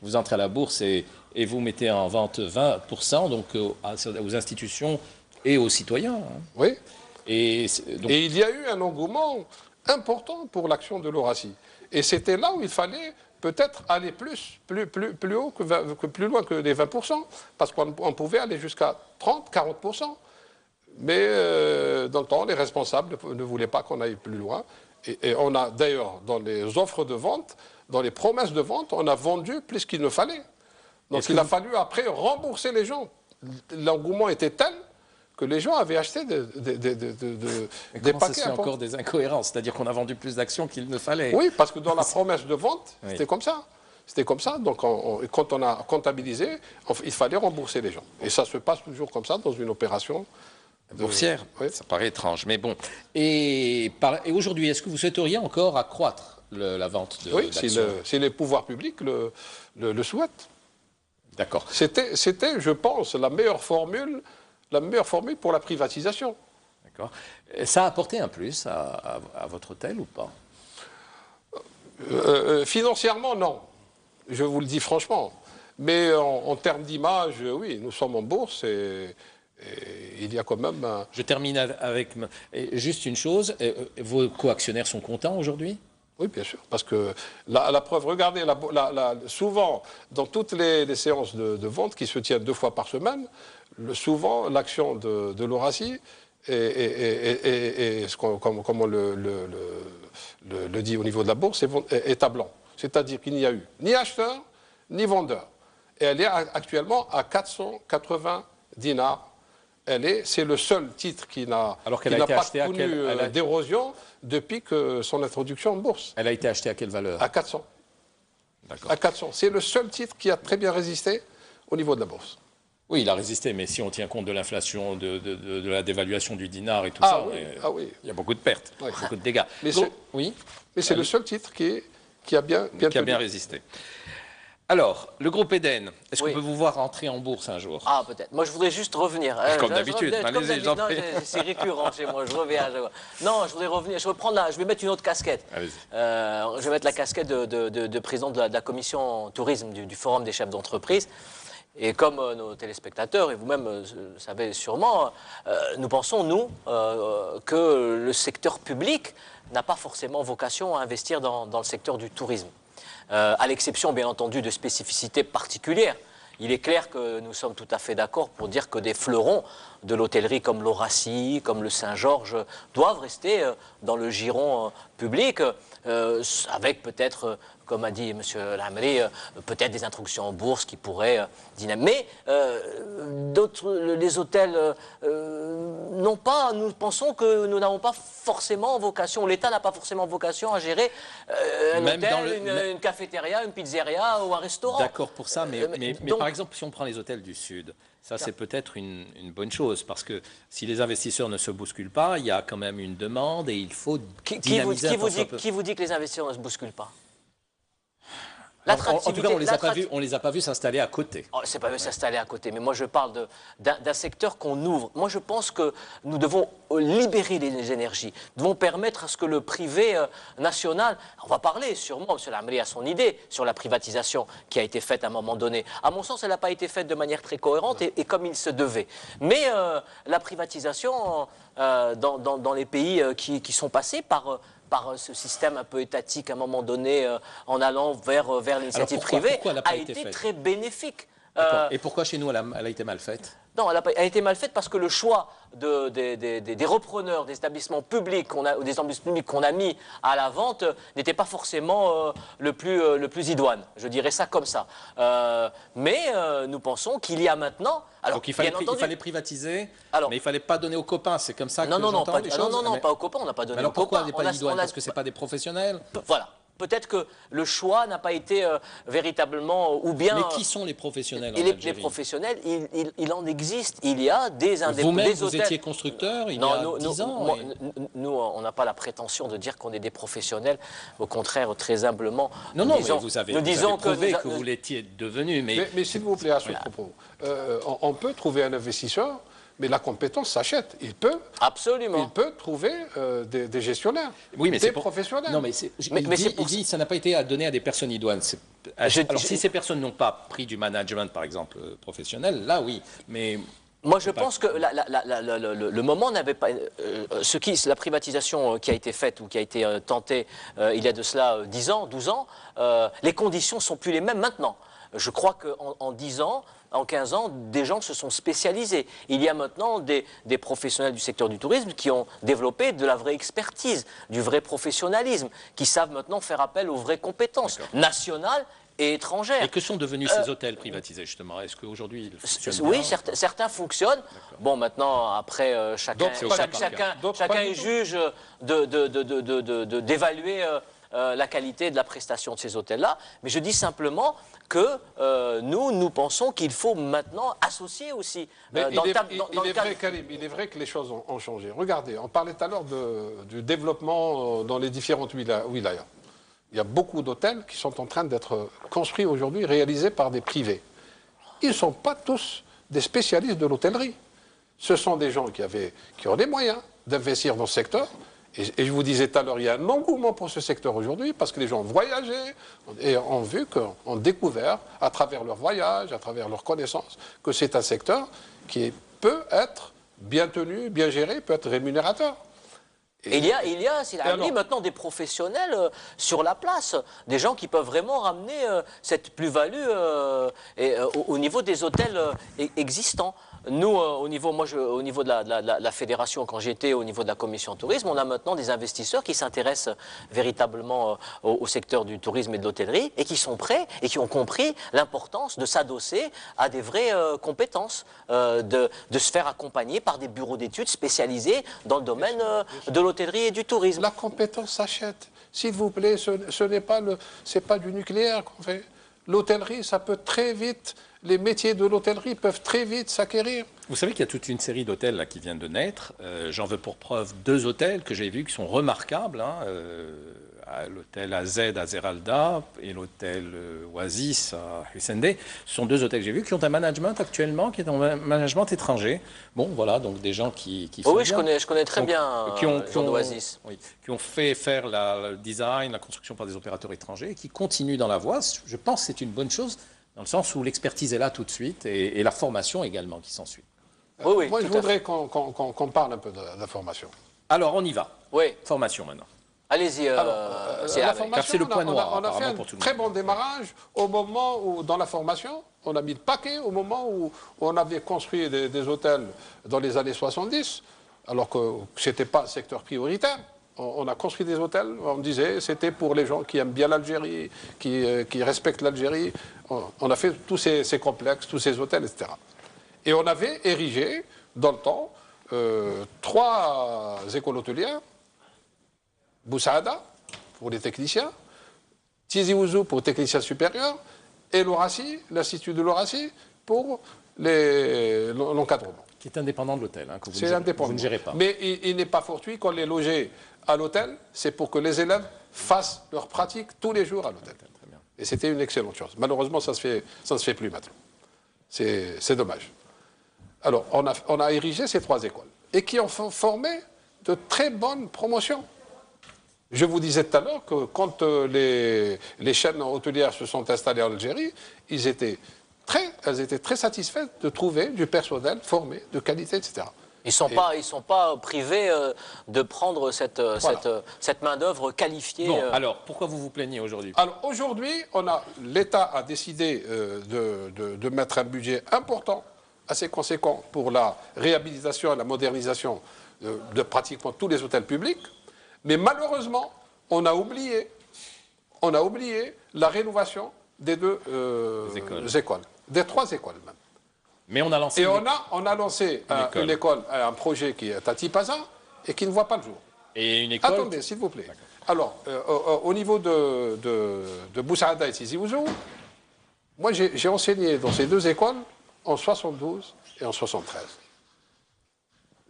Vous entrez à la bourse et vous mettez en vente 20% donc, aux institutions et aux citoyens. Hein. Oui. Et il y a eu un engouement important pour l'action de l'Horaci. Et c'était là où il fallait peut-être aller plus haut, plus loin que les 20%, parce qu'on pouvait aller jusqu'à 30, 40%. Mais dans le temps, les responsables ne voulaient pas qu'on aille plus loin. Et on a d'ailleurs, dans les offres de vente, dans les promesses de vente, on a vendu plus qu'il ne fallait. Donc il a fallu après rembourser les gens. L'engouement était tel que les gens avaient acheté des paquets. C'est encore des incohérences, c'est-à-dire qu'on a vendu plus d'actions qu'il ne fallait. Oui, parce que dans la promesse de vente, c'était comme ça. C'était comme ça. Donc quand on a comptabilisé, il fallait rembourser les gens. Et ça se passe toujours comme ça dans une opération boursière. Ça paraît étrange, mais bon. Et aujourd'hui, est-ce que vous souhaiteriez encore accroître la vente d'actions? Oui, si les pouvoirs publics le souhaitent. D'accord. C'était, je pense, la meilleure formule pour la privatisation. D'accord. Ça a apporté un plus à votre hôtel ou pas? Financièrement, non. Je vous le dis franchement. Mais en termes d'image, oui, nous sommes en bourse et il y a quand même... Je termine avec juste une chose. Vos co-actionnaires sont contents aujourd'hui? Oui, bien sûr, parce que la preuve, regardez, souvent, dans toutes les séances de vente qui se tiennent 2 fois par semaine, souvent, l'action de l'Horaci comme on le dit au niveau de la bourse, est à blanc. C'est-à-dire qu'il n'y a eu ni acheteur, ni vendeur. Et elle est actuellement à 480 dinars. C'est le seul titre qui n'a pas connu d'érosion depuis son introduction en bourse. Elle a été achetée à quelle valeur? À 400. D'accord. À 400. C'est le seul titre qui a très bien résisté au niveau de la bourse. Oui, il a résisté, mais si on tient compte de l'inflation, de la dévaluation du dinar et tout ça, oui. Il y a beaucoup de pertes, beaucoup de dégâts. Mais c'est le seul titre qui a bien résisté. Alors, le groupe Eden, est-ce qu'on peut vous voir rentrer en bourse un jour? Ah, peut-être. Moi, je voudrais juste revenir. Comme d'habitude. C'est récurrent chez moi, je reviens. Non, je voudrais revenir. Je vais mettre une autre casquette. Je vais mettre la casquette de président de la commission tourisme du Forum des chefs d'entreprise. Et comme nos téléspectateurs, et vous-même le savez sûrement, nous pensons, nous, que le secteur public n'a pas forcément vocation à investir dans le secteur du tourisme. À l'exception, bien entendu, de spécificités particulières. il est clair que nous sommes tout à fait d'accord pour dire que des fleurons de l'hôtellerie comme l'Horacie, comme le Saint-Georges, doivent rester dans le giron public, avec peut-être, comme a dit M. Lamri, peut-être des introductions en bourse qui pourraient dynamiser. Mais les hôtels n'ont pas, nous pensons que nous n'avons pas forcément vocation, l'État n'a pas forcément vocation à gérer un hôtel, une cafétéria, une pizzeria ou un restaurant. D'accord pour ça, mais donc, par exemple, si on prend les hôtels du Sud, ça c'est peut-être une bonne chose, parce que si les investisseurs ne se bousculent pas, il y a quand même une demande et il faut dynamiser qui vous dit que les investisseurs ne se bousculent pas? En tout cas, on les a pas vus s'installer à côté. Oh, c'est pas vu s'installer à côté, mais moi je parle d'un secteur qu'on ouvre. Moi je pense que nous devons libérer les énergies. Nous devons permettre à ce que le privé national, on va parler sûrement, M. Lamri a son idée sur la privatisation qui a été faite à un moment donné. À mon sens, elle n'a pas été faite de manière très cohérente et comme il se devait. Mais la privatisation dans les pays qui sont passés par ce système un peu étatique à un moment donné, en allant vers l'initiative privée, a été très bénéfique. Et pourquoi chez nous elle a été mal faite? Non, elle a été mal faite parce que le choix des repreneurs, des établissements publics qu'on a mis à la vente n'était pas forcément le plus idoine. Je dirais ça comme ça. Mais nous pensons qu'il y a maintenant... Alors, donc il fallait privatiser, mais il ne fallait pas donner aux copains. C'est comme ça que j'entends les choses? Non, pas aux copains, on n'a pas donné aux copains. Alors pourquoi elle n'est pas idoine? Parce que ce n'est pas des professionnels? Voilà. Peut-être que le choix n'a pas été véritablement ou bien... Mais qui sont les professionnels en Algérie? Les professionnels, il en existe. Il y a des indépendants. Vous-même, vous étiez constructeur il y a 10 ans. Nous, on n'a pas la prétention de dire qu'on est des professionnels. Au contraire, très humblement. Non, mais vous avez prouvé que vous l'étiez devenu. Mais s'il vous plaît, à ce propos, on peut trouver un investisseur, mais la compétence s'achète. Il peut trouver des gestionnaires, des professionnels. Non, mais il dit que ça n'a pas été donné à des personnes idoines. Alors, si ces personnes n'ont pas pris du management, par exemple, professionnel, là, oui. Mais moi, je pense que le moment n'avait pas... la privatisation qui a été faite ou qui a été tentée il y a de cela 10 ans, 12 ans, les conditions ne sont plus les mêmes maintenant. Je crois qu'en 10 ans, en 15 ans, des gens se sont spécialisés. Il y a maintenant des professionnels du secteur du tourisme qui ont développé de la vraie expertise, du vrai professionnalisme, qui savent maintenant faire appel aux vraies compétences nationales et étrangères. Et que sont devenus ces hôtels privatisés, justement? Est-ce qu'aujourd'hui, ils fonctionnent bien? Oui, certains fonctionnent. Bon, maintenant, après, chacun est juge d'évaluer la qualité de la prestation de ces hôtels-là. Mais je dis simplement que nous pensons qu'il faut maintenant associer aussi. Il est vrai que les choses ont changé. Regardez, on parlait tout à l'heure du développement dans les différentes wilayas. Il y a beaucoup d'hôtels qui sont en train d'être construits aujourd'hui, réalisés par des privés. Ils ne sont pas tous des spécialistes de l'hôtellerie. Ce sont des gens qui ont les moyens d'investir dans ce secteur. Et je vous disais tout à l'heure, il y a un engouement pour ce secteur aujourd'hui parce que les gens ont voyagé et ont vu, ont découvert à travers leur voyage, à travers leurs connaissances, que c'est un secteur qui peut être bien tenu, bien géré, peut être rémunérateur. Il y a, s'il a amené maintenant des professionnels sur la place, des gens qui peuvent vraiment ramener cette plus-value au niveau des hôtels existants. Nous, au niveau de la fédération, quand j'étais au niveau de la commission tourisme, on a maintenant des investisseurs qui s'intéressent véritablement au secteur du tourisme et de l'hôtellerie et qui sont prêts et qui ont compris l'importance de s'adosser à des vraies compétences, de se faire accompagner par des bureaux d'études spécialisés dans le domaine de l'hôtellerie et du tourisme. La compétence s'achète. S'il vous plaît, ce n'est pas du nucléaire qu'on fait. L'hôtellerie, ça peut très vite, les métiers de l'hôtellerie peuvent très vite s'acquérir. Vous savez qu'il y a toute une série d'hôtels qui viennent de naître. J'en veux pour preuve 2 hôtels que j'ai vus qui sont remarquables. L'hôtel AZ à Zeralda et l'hôtel Oasis à Hussein-Dey. Ce sont 2 hôtels que j'ai vus qui ont un management actuellement, qui est un management étranger. Bon, voilà, donc des gens qui font oui, bien. Je connais très bien Oasis. Qui ont fait faire le design, la construction par des opérateurs étrangers et qui continuent dans la voie. Je pense que c'est une bonne chose dans le sens où l'expertise est là tout de suite et la formation également qui s'ensuit. Moi, je voudrais qu'on parle un peu de la formation. Alors, on y va. Oui. Formation maintenant. Allez-y, la formation, c'est le point noir. On a fait un très bon démarrage au moment où, dans la formation, On a mis le paquet au moment où on avait construit des hôtels dans les années 70, alors que ce n'était pas un secteur prioritaire. On a construit des hôtels, on disait c'était pour les gens qui aiment bien l'Algérie, qui respectent l'Algérie. On a fait tous ces complexes, tous ces hôtels, etc. Et on avait érigé, dans le temps, 3 écoles hôtelières. Boussaada, pour les techniciens, Tizi Ouzou pour techniciens supérieurs, et l'Horaci, l'Institut de l'Horaci, pour l'encadrement. Qui est indépendant de l'hôtel, hein, que vous ne gérez pas. Mais il n'est pas fortuit qu'on les logeait à l'hôtel, c'est pour que les élèves fassent leur pratique tous les jours à l'hôtel. Et c'était une excellente chose. Malheureusement, ça ne se fait plus maintenant. C'est dommage. Alors, on a érigé ces 3 écoles, et qui ont formé de très bonnes promotions. Je vous disais tout à l'heure que quand les chaînes hôtelières se sont installées en Algérie, elles étaient très satisfaites de trouver du personnel formé, de qualité, etc. Ils ne sont pas privés de prendre cette main-d'œuvre qualifiée. Bon, alors, pourquoi vous vous plaignez aujourd'hui? Alors, aujourd'hui, l'État a décidé de mettre un budget important, assez conséquent, pour la réhabilitation et la modernisation de pratiquement tous les hôtels publics. Mais malheureusement, on a oublié la rénovation des 2 écoles, des 3 écoles même. Mais on a lancé... Et on a lancé un projet qui est à Tipaza et qui ne voit pas le jour. Et une école... Attendez, s'il vous plaît. Alors, au niveau de Boussaada et Tizi Ouzou, moi j'ai enseigné dans ces 2 écoles en 72 et en 73.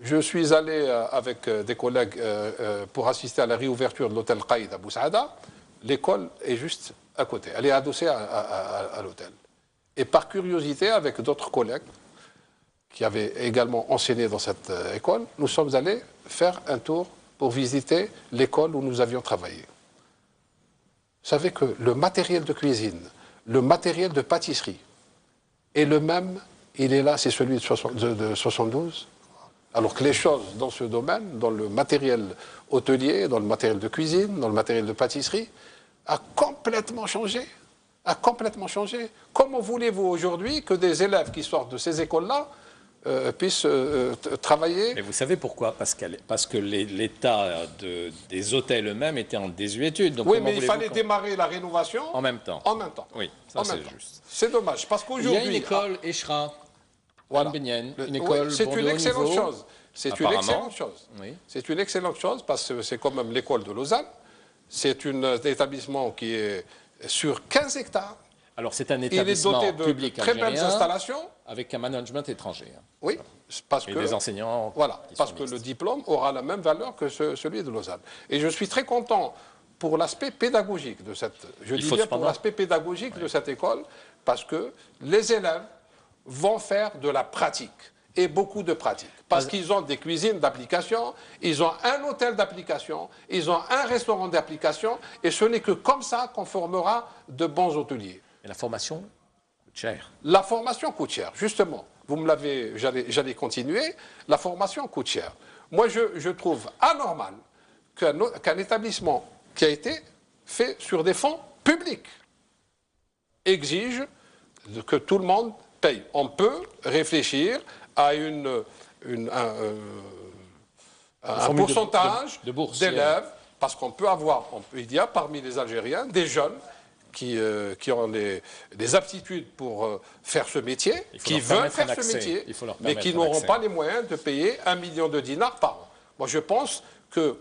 Je suis allé avec des collègues pour assister à la réouverture de l'hôtel Qaïd à Boussaada. L'école est juste à côté. Elle est adossée à l'hôtel. Et par curiosité, avec d'autres collègues qui avaient également enseigné dans cette école, nous sommes allés faire un tour pour visiter l'école où nous avions travaillé. Vous savez que le matériel de cuisine, le matériel de pâtisserie est le même, il est là, c'est celui de 72. Alors que les choses dans ce domaine, dans le matériel hôtelier, dans le matériel de cuisine, dans le matériel de pâtisserie, a complètement changé. Comment voulez-vous aujourd'hui que des élèves qui sortent de ces écoles-là puissent travailler? Mais vous savez pourquoi? Parce que l'état des hôtels eux-mêmes était en désuétude. Donc oui, mais il fallait démarrer la rénovation en même temps. Oui, ça c'est juste. C'est dommage, parce qu'aujourd'hui... Il y a une école Eshra. Voilà. Une école c'est une excellente chose. C'est une excellente chose. Oui. C'est une excellente chose parce que c'est quand même l'école de Lausanne. C'est un établissement qui est sur 15 hectares. Alors c'est un établissement public très belles installations. Avec un management étranger. Oui, parce et que... des enseignants. Voilà, parce que le diplôme aura la même valeur que celui de Lausanne. Et je suis très content pour l'aspect pédagogique de cette... l'aspect pédagogique de cette école, parce que les élèves vont faire de la pratique, et beaucoup de pratique. Parce qu'ils ont des cuisines d'application, ils ont un hôtel d'application, ils ont un restaurant d'application, et ce n'est que comme ça qu'on formera de bons hôteliers. Et la formation coûte cher. La formation coûte cher, justement. Vous me l'avez, j'allais continuer. La formation coûte cher. Moi, je trouve anormal qu'un établissement qui a été fait sur des fonds publics exige que tout le monde paye. On peut réfléchir à un pourcentage d'élèves, parce qu'on peut avoir, il y a parmi les Algériens des jeunes qui ont des aptitudes pour faire ce métier, qui veulent faire ce métier, mais qui n'auront pas les moyens de payer 1 million de dinars par an. Moi, je pense que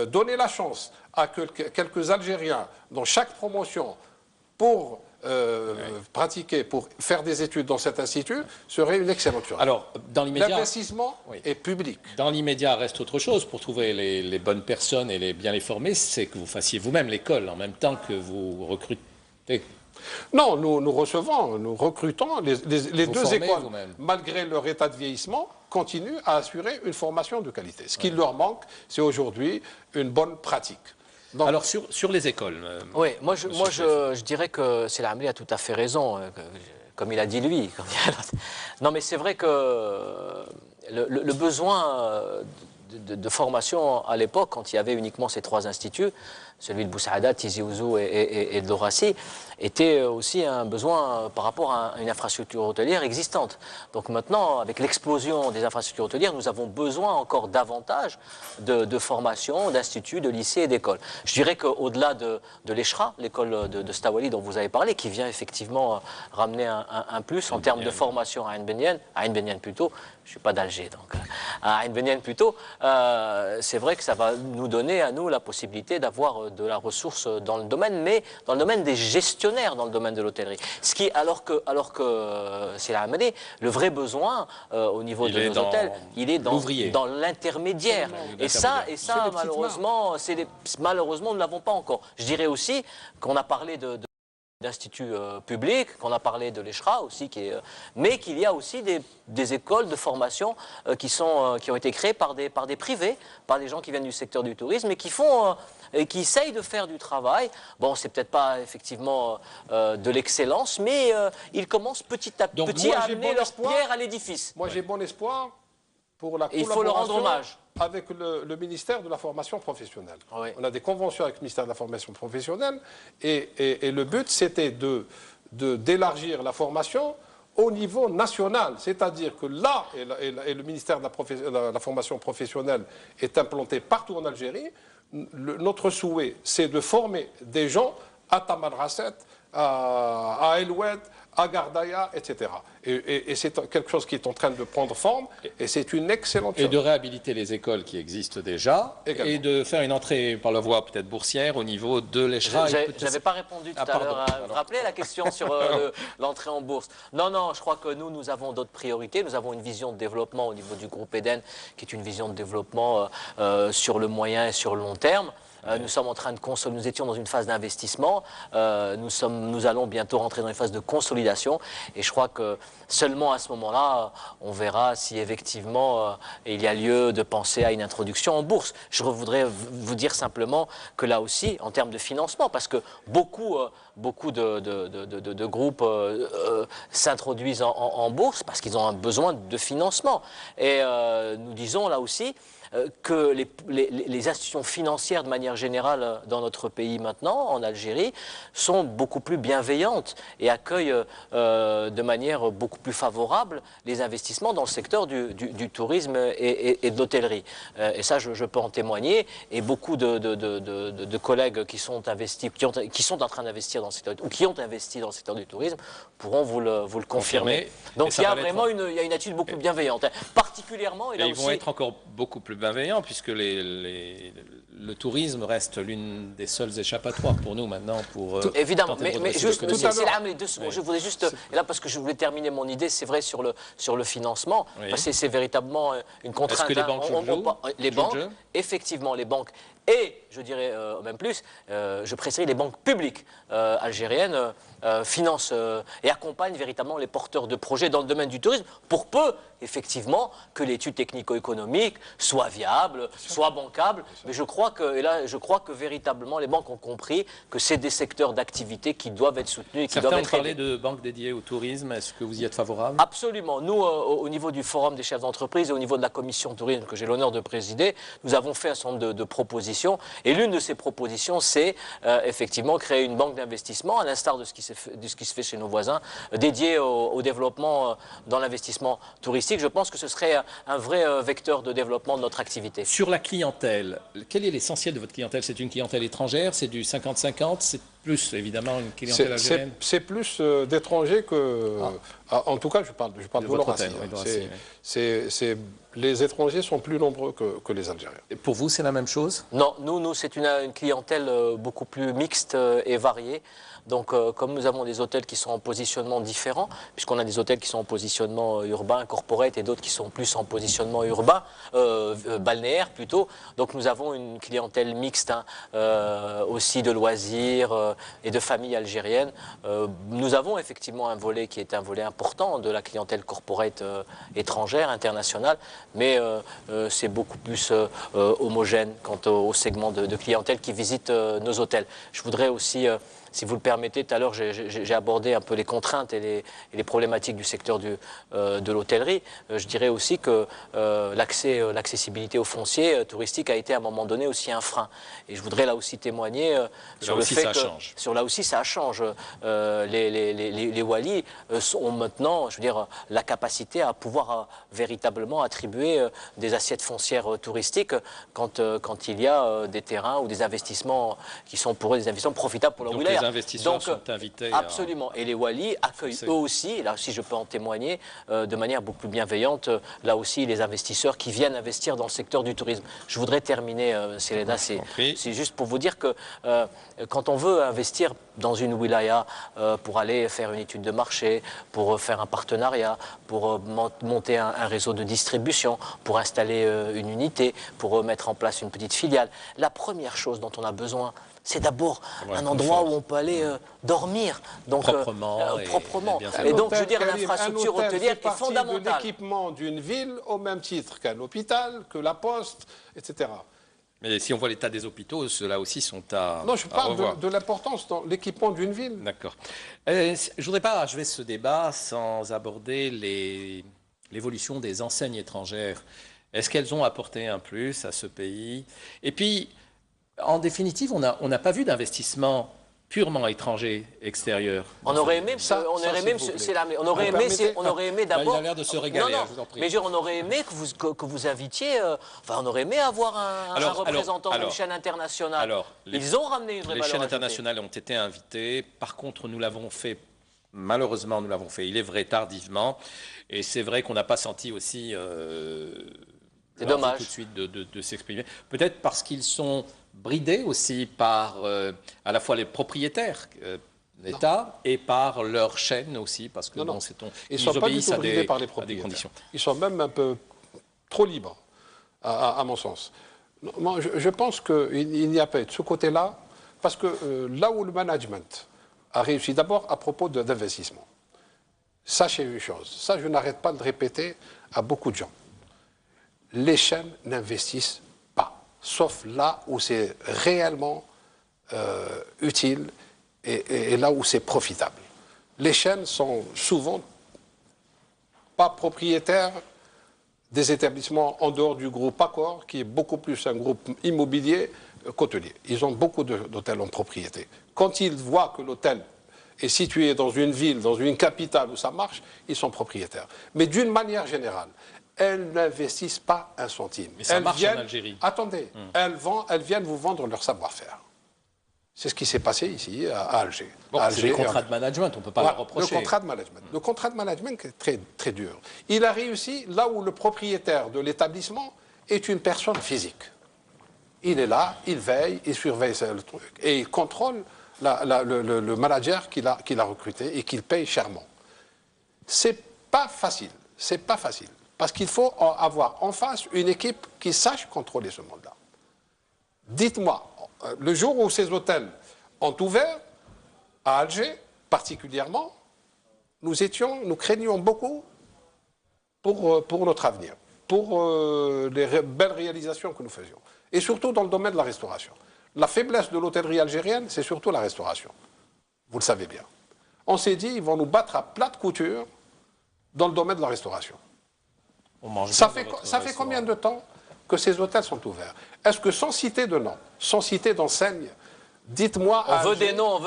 donner la chance à quelques Algériens dans chaque promotion pour pratiquer, pour faire des études dans cet institut, serait une excellente chose. Alors, dans l'immédiat, l'investissement est public. Dans l'immédiat, reste autre chose pour trouver les bonnes personnes et bien les former, c'est que vous fassiez vous-même l'école en même temps que vous recrutez. Non, nous recrutons. Les 2 écoles, malgré leur état de vieillissement, continuent à assurer une formation de qualité. Ce qui leur manque, c'est aujourd'hui une bonne pratique. Donc, alors, sur les écoles... oui, moi je dirais que c'est Amri a tout à fait raison, comme il a dit lui. Non, mais c'est vrai que le besoin de formation à l'époque, quand il y avait uniquement ces 3 instituts, celui de Boussaada, Tizi Ouzou et de Lorassi, était aussi un besoin par rapport à une infrastructure hôtelière existante. Donc maintenant, avec l'explosion des infrastructures hôtelières, nous avons besoin encore davantage de formations, d'instituts, de lycées et d'écoles. Je dirais qu'au-delà de l'ECHRA, l'école de Stawali dont vous avez parlé, qui vient effectivement ramener un plus en termes de formation à Ain Benyen plutôt, je ne suis pas d'Alger, donc à Ain Benyen plutôt, c'est vrai que ça va nous donner à nous la possibilité d'avoir de la ressource dans le domaine, mais dans le domaine des gestionnaires dans le domaine de l'hôtellerie. Ce qui, alors que c'est la Hamadi, le vrai besoin au niveau de nos hôtels, il est dans l'intermédiaire. Et ça malheureusement, malheureusement, nous ne l'avons pas encore. Je dirais aussi qu'on a parlé d'instituts publics, qu'on a parlé de l'ECHRA aussi, mais qu'il y a aussi des écoles de formation qui ont été créées par des privés, par des gens qui viennent du secteur du tourisme et qui essayent de faire du travail. Bon, c'est peut-être pas effectivement de l'excellence, mais ils commencent petit à petit à amener leur pierre à l'édifice. Moi, j'ai bon espoir pour la collaboration. Il faut leur rendre hommage. Avec le ministère de la formation professionnelle. Oui. On a des conventions avec le ministère de la formation professionnelle et le but, c'était d'élargir la formation au niveau national. C'est-à-dire que là, et le ministère de la formation professionnelle est implanté partout en Algérie, notre souhait, c'est de former des gens à Tamal Rasset, à El Oued, à Gardaya, etc. Et c'est quelque chose qui est en train de prendre forme, et c'est une excellente chose. Et de réhabiliter les écoles qui existent déjà, également. Et de faire une entrée par la voie peut-être boursière au niveau de l'ECHRA. Je n'avais pas répondu tout à l'heure. Vous vous rappelez la question sur l'entrée en bourse? Non, je crois que nous avons d'autres priorités. Nous avons une vision de développement au niveau du groupe Eden, qui est une vision de développement sur le moyen et sur le long terme. Nous sommes en train de consolider, nous étions dans une phase d'investissement, nous allons bientôt rentrer dans une phase de consolidation et je crois que seulement à ce moment-là, on verra si effectivement il y a lieu de penser à une introduction en bourse. Je voudrais vous dire simplement que là aussi, en termes de financement, parce que beaucoup de groupes s'introduisent en bourse parce qu'ils ont un besoin de financement. Et nous disons là aussi que les institutions financières de manière générale dans notre pays maintenant, en Algérie, sont beaucoup plus bienveillantes et accueillent de manière beaucoup plus favorable les investissements dans le secteur du tourisme et de l'hôtellerie. Et ça, je peux en témoigner. Et beaucoup de collègues qui sont investis, qui sont en train d'investir dans le secteur, ou qui ont investi dans le secteur du tourisme, pourront vous le confirmer. Donc il y a vraiment une attitude beaucoup bienveillante, particulièrement. Et ils vont être encore beaucoup plus bienveillants puisque le tourisme reste l'une des seules échappatoires pour nous maintenant pour évidemment, mais juste, je voulais juste, et là parce que je voulais terminer mon idée, c'est vrai sur le financement, parce que c'est véritablement une contrainte. Est-ce que les banques les banques, effectivement, les banques, et je dirais même plus, je précise les banques publiques algériennes financent et accompagnent véritablement les porteurs de projets dans le domaine du tourisme pour peu, effectivement, que l'étude technico-économique soit viable, soit bancable. Mais je crois que véritablement les banques ont compris que c'est des secteurs d'activité qui doivent être soutenus et qui doivent être Certains ont parlé de banques dédiées au tourisme. Est-ce que vous y êtes favorable? Absolument. Nous, au niveau du Forum des chefs d'entreprise et au niveau de la commission tourisme que j'ai l'honneur de présider, nous avons fait un certain nombre de propositions. Et l'une de ces propositions, c'est effectivement créer une banque d'investissement, à l'instar de ce qui se fait chez nos voisins, dédiée au développement dans l'investissement touristique. Je pense que ce serait un vrai vecteur de développement de notre activité. Sur la clientèle, quel est l'essentiel de votre clientèle? C'est une clientèle étrangère? C'est du 50-50? C'est plus, évidemment, une clientèle algérienne? C'est plus d'étrangers que... En tout cas, je parle de votre hôtel. Les étrangers sont plus nombreux que les Algériens. Et pour vous, c'est la même chose? Non, nous c'est une clientèle beaucoup plus mixte et variée. Donc, comme nous avons des hôtels qui sont en positionnement différent, puisqu'on a des hôtels qui sont en positionnement urbain, corporate, et d'autres qui sont plus en positionnement urbain, balnéaire plutôt. Donc, nous avons une clientèle mixte aussi de loisirs et de familles algériennes. Nous avons effectivement un volet qui est un volet important de la clientèle corporate étrangère, internationale, mais c'est beaucoup plus homogène quant au segment de clientèle qui visite nos hôtels. Je voudrais aussi Si vous le permettez, tout à l'heure, j'ai abordé un peu les contraintes et les problématiques du secteur de l'hôtellerie. Je dirais aussi que l'accessibilité au foncier touristique a été à un moment donné aussi un frein. Et je voudrais là aussi témoigner sur le fait que là aussi ça change. Les Wali ont maintenant, je veux dire, la capacité à pouvoir véritablement attribuer des assiettes foncières touristiques quand il y a des terrains ou des investissements qui sont pour eux des investissements profitables pour leur wilaya. Les investisseurs sont invités. Absolument. Et les Wali accueillent eux aussi, là aussi je peux en témoigner, de manière beaucoup plus bienveillante, là aussi les investisseurs qui viennent investir dans le secteur du tourisme. Je voudrais terminer, Selena, c'est juste pour vous dire que quand on veut investir dans une wilaya pour aller faire une étude de marché, pour faire un partenariat, pour monter un réseau de distribution, pour installer une unité, pour mettre en place une petite filiale, la première chose dont on a besoin, c'est d'abord un endroit où on peut aller dormir. Donc, proprement. Et donc, je veux dire, l'infrastructure hôtelière est fondamentale. De l'équipement d'une ville au même titre qu'un hôpital, que la poste, etc. Mais si on voit l'état des hôpitaux, ceux-là aussi sont à Non, je parle revoir. de l'importance dans l'équipement d'une ville. D'accord. Je voudrais pas achever ce débat sans aborder l'évolution des enseignes étrangères. Est-ce qu'elles ont apporté un plus à ce pays? Et puis, en définitive, on n'a pas vu d'investissement purement étranger, extérieur. On aurait aimé, on aurait aimé d'abord. Il a l'air de se régaler, je vous en prie. Mais on aurait aimé que vous invitiez. On aurait aimé avoir un représentant d'une chaîne internationale. Ils ont ramené une vraie valeur ajoutée. Les chaînes internationales ont été invitées. Par contre, nous l'avons fait. Malheureusement, nous l'avons fait. Il est vrai tardivement, et c'est vrai qu'on n'a pas senti aussi. C'est dommage. Tout de suite de s'exprimer. Peut-être parce qu'ils sont bridés aussi par à la fois les propriétaires, l'État, et par leur chaîne aussi, parce que ils obéissent à des conditions. Ils sont même un peu trop libres, à mon sens. Moi, je pense qu'il n'y a pas de ce côté-là, parce que là où le management a réussi, d'abord à propos d'investissement, sachez une chose, ça je n'arrête pas de le répéter à beaucoup de gens. Les chaînes n'investissent pas, sauf là où c'est réellement utile et là où c'est profitable. Les chaînes sont souvent pas propriétaires des établissements en dehors du groupe Accor, qui est beaucoup plus un groupe immobilier qu'hôtelier. Ils ont beaucoup d'hôtels en propriété. Quand ils voient que l'hôtel est situé dans une ville, dans une capitale où ça marche, ils sont propriétaires. Mais d'une manière générale, elles n'investissent pas un centime. Mais ça marche en Algérie. Attendez, elles viennent vous vendre leur savoir-faire. C'est ce qui s'est passé ici à Alger. Bon, c'est le contrat de management, on ne peut pas le reprocher. Le contrat de management. Le contrat de management est très, très dur. Il a réussi là où le propriétaire de l'établissement est une personne physique. Il est là, il veille, il surveille le truc et il contrôle le manager qu'il a recruté et qu'il paye chèrement. C'est pas facile. C'est pas facile. Parce qu'il faut avoir en face une équipe qui sache contrôler ce monde-là. Dites-moi, le jour où ces hôtels ont ouvert, à Alger particulièrement, nous craignions beaucoup pour notre avenir, pour les belles réalisations que nous faisions. Et surtout dans le domaine de la restauration. La faiblesse de l'hôtellerie algérienne, c'est surtout la restauration. Vous le savez bien. On s'est dit, ils vont nous battre à plat de couture dans le domaine de la restauration. Ça fait combien de temps que ces hôtels sont ouverts? Est-ce que sans citer de nom, sans citer d'enseigne, dites-moi... On veut des noms,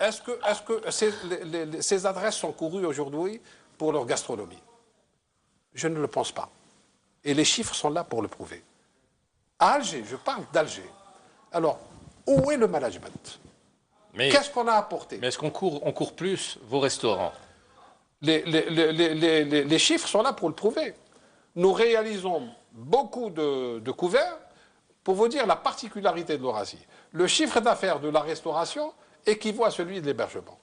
Est-ce que ces adresses sont courues aujourd'hui pour leur gastronomie? Je ne le pense pas. Et les chiffres sont là pour le prouver. À Alger, je parle d'Alger. Alors, où est le management? Qu'est-ce qu'on a apporté? Mais est-ce qu'on court plus vos restaurants? Les chiffres sont là pour le prouver. Nous réalisons beaucoup de couverts. Pour vous dire la particularité de l'Eurasie, le chiffre d'affaires de la restauration équivaut à celui de l'hébergement.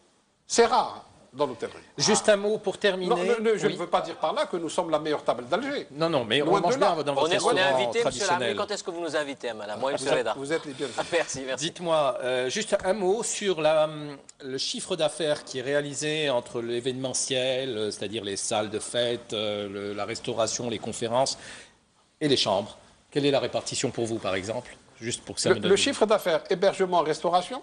C'est rare dans l'hôtellerie. Juste un mot pour terminer. Je ne veux pas dire par là que nous sommes la meilleure table d'Alger. Non, mais on mange bien dans votre restaurant traditionnel. On est invité, M. Lamy. Quand est-ce que vous nous invitez, madame? Moi, vous êtes les bienvenus. Merci. Dites-moi, juste un mot sur le chiffre d'affaires qui est réalisé entre l'événementiel, c'est-à-dire les salles de fête, la restauration, les conférences, et les chambres. Quelle est la répartition pour vous, par exemple? Juste pour que ça me donne le chiffre d'affaires hébergement-restauration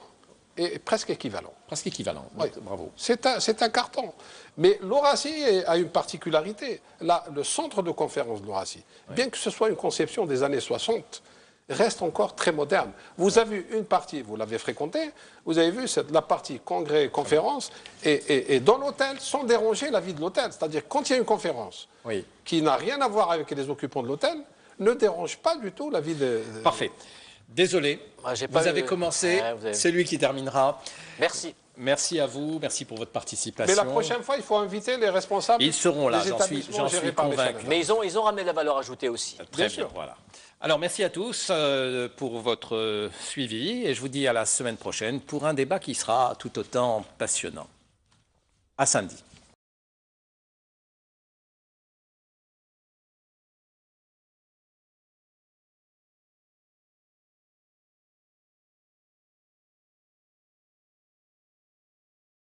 est presque équivalent. Presque équivalent. Oui. Bravo. C'est un carton. Mais l'Horacie a une particularité. Là, le centre de conférence de l'Horacie, bien que ce soit une conception des années 60, reste encore très moderne. Vous avez vu une partie, vous l'avez fréquentée, vous avez vu la partie congrès-conférence, et dans l'hôtel, sans déranger la vie de l'hôtel. C'est-à-dire, quand il y a une conférence qui n'a rien à voir avec les occupants de l'hôtel, ne dérange pas du tout la vie de... Parfait. Désolé, vous avez commencé, c'est lui qui terminera. Merci. Merci à vous, merci pour votre participation. Mais la prochaine fois, il faut inviter les responsables. Ils seront là, j'en suis convaincu. Mais ils ont ramené la valeur ajoutée aussi. Très bien, voilà. Alors, merci à tous pour votre suivi et je vous dis à la semaine prochaine pour un débat qui sera tout autant passionnant. À samedi.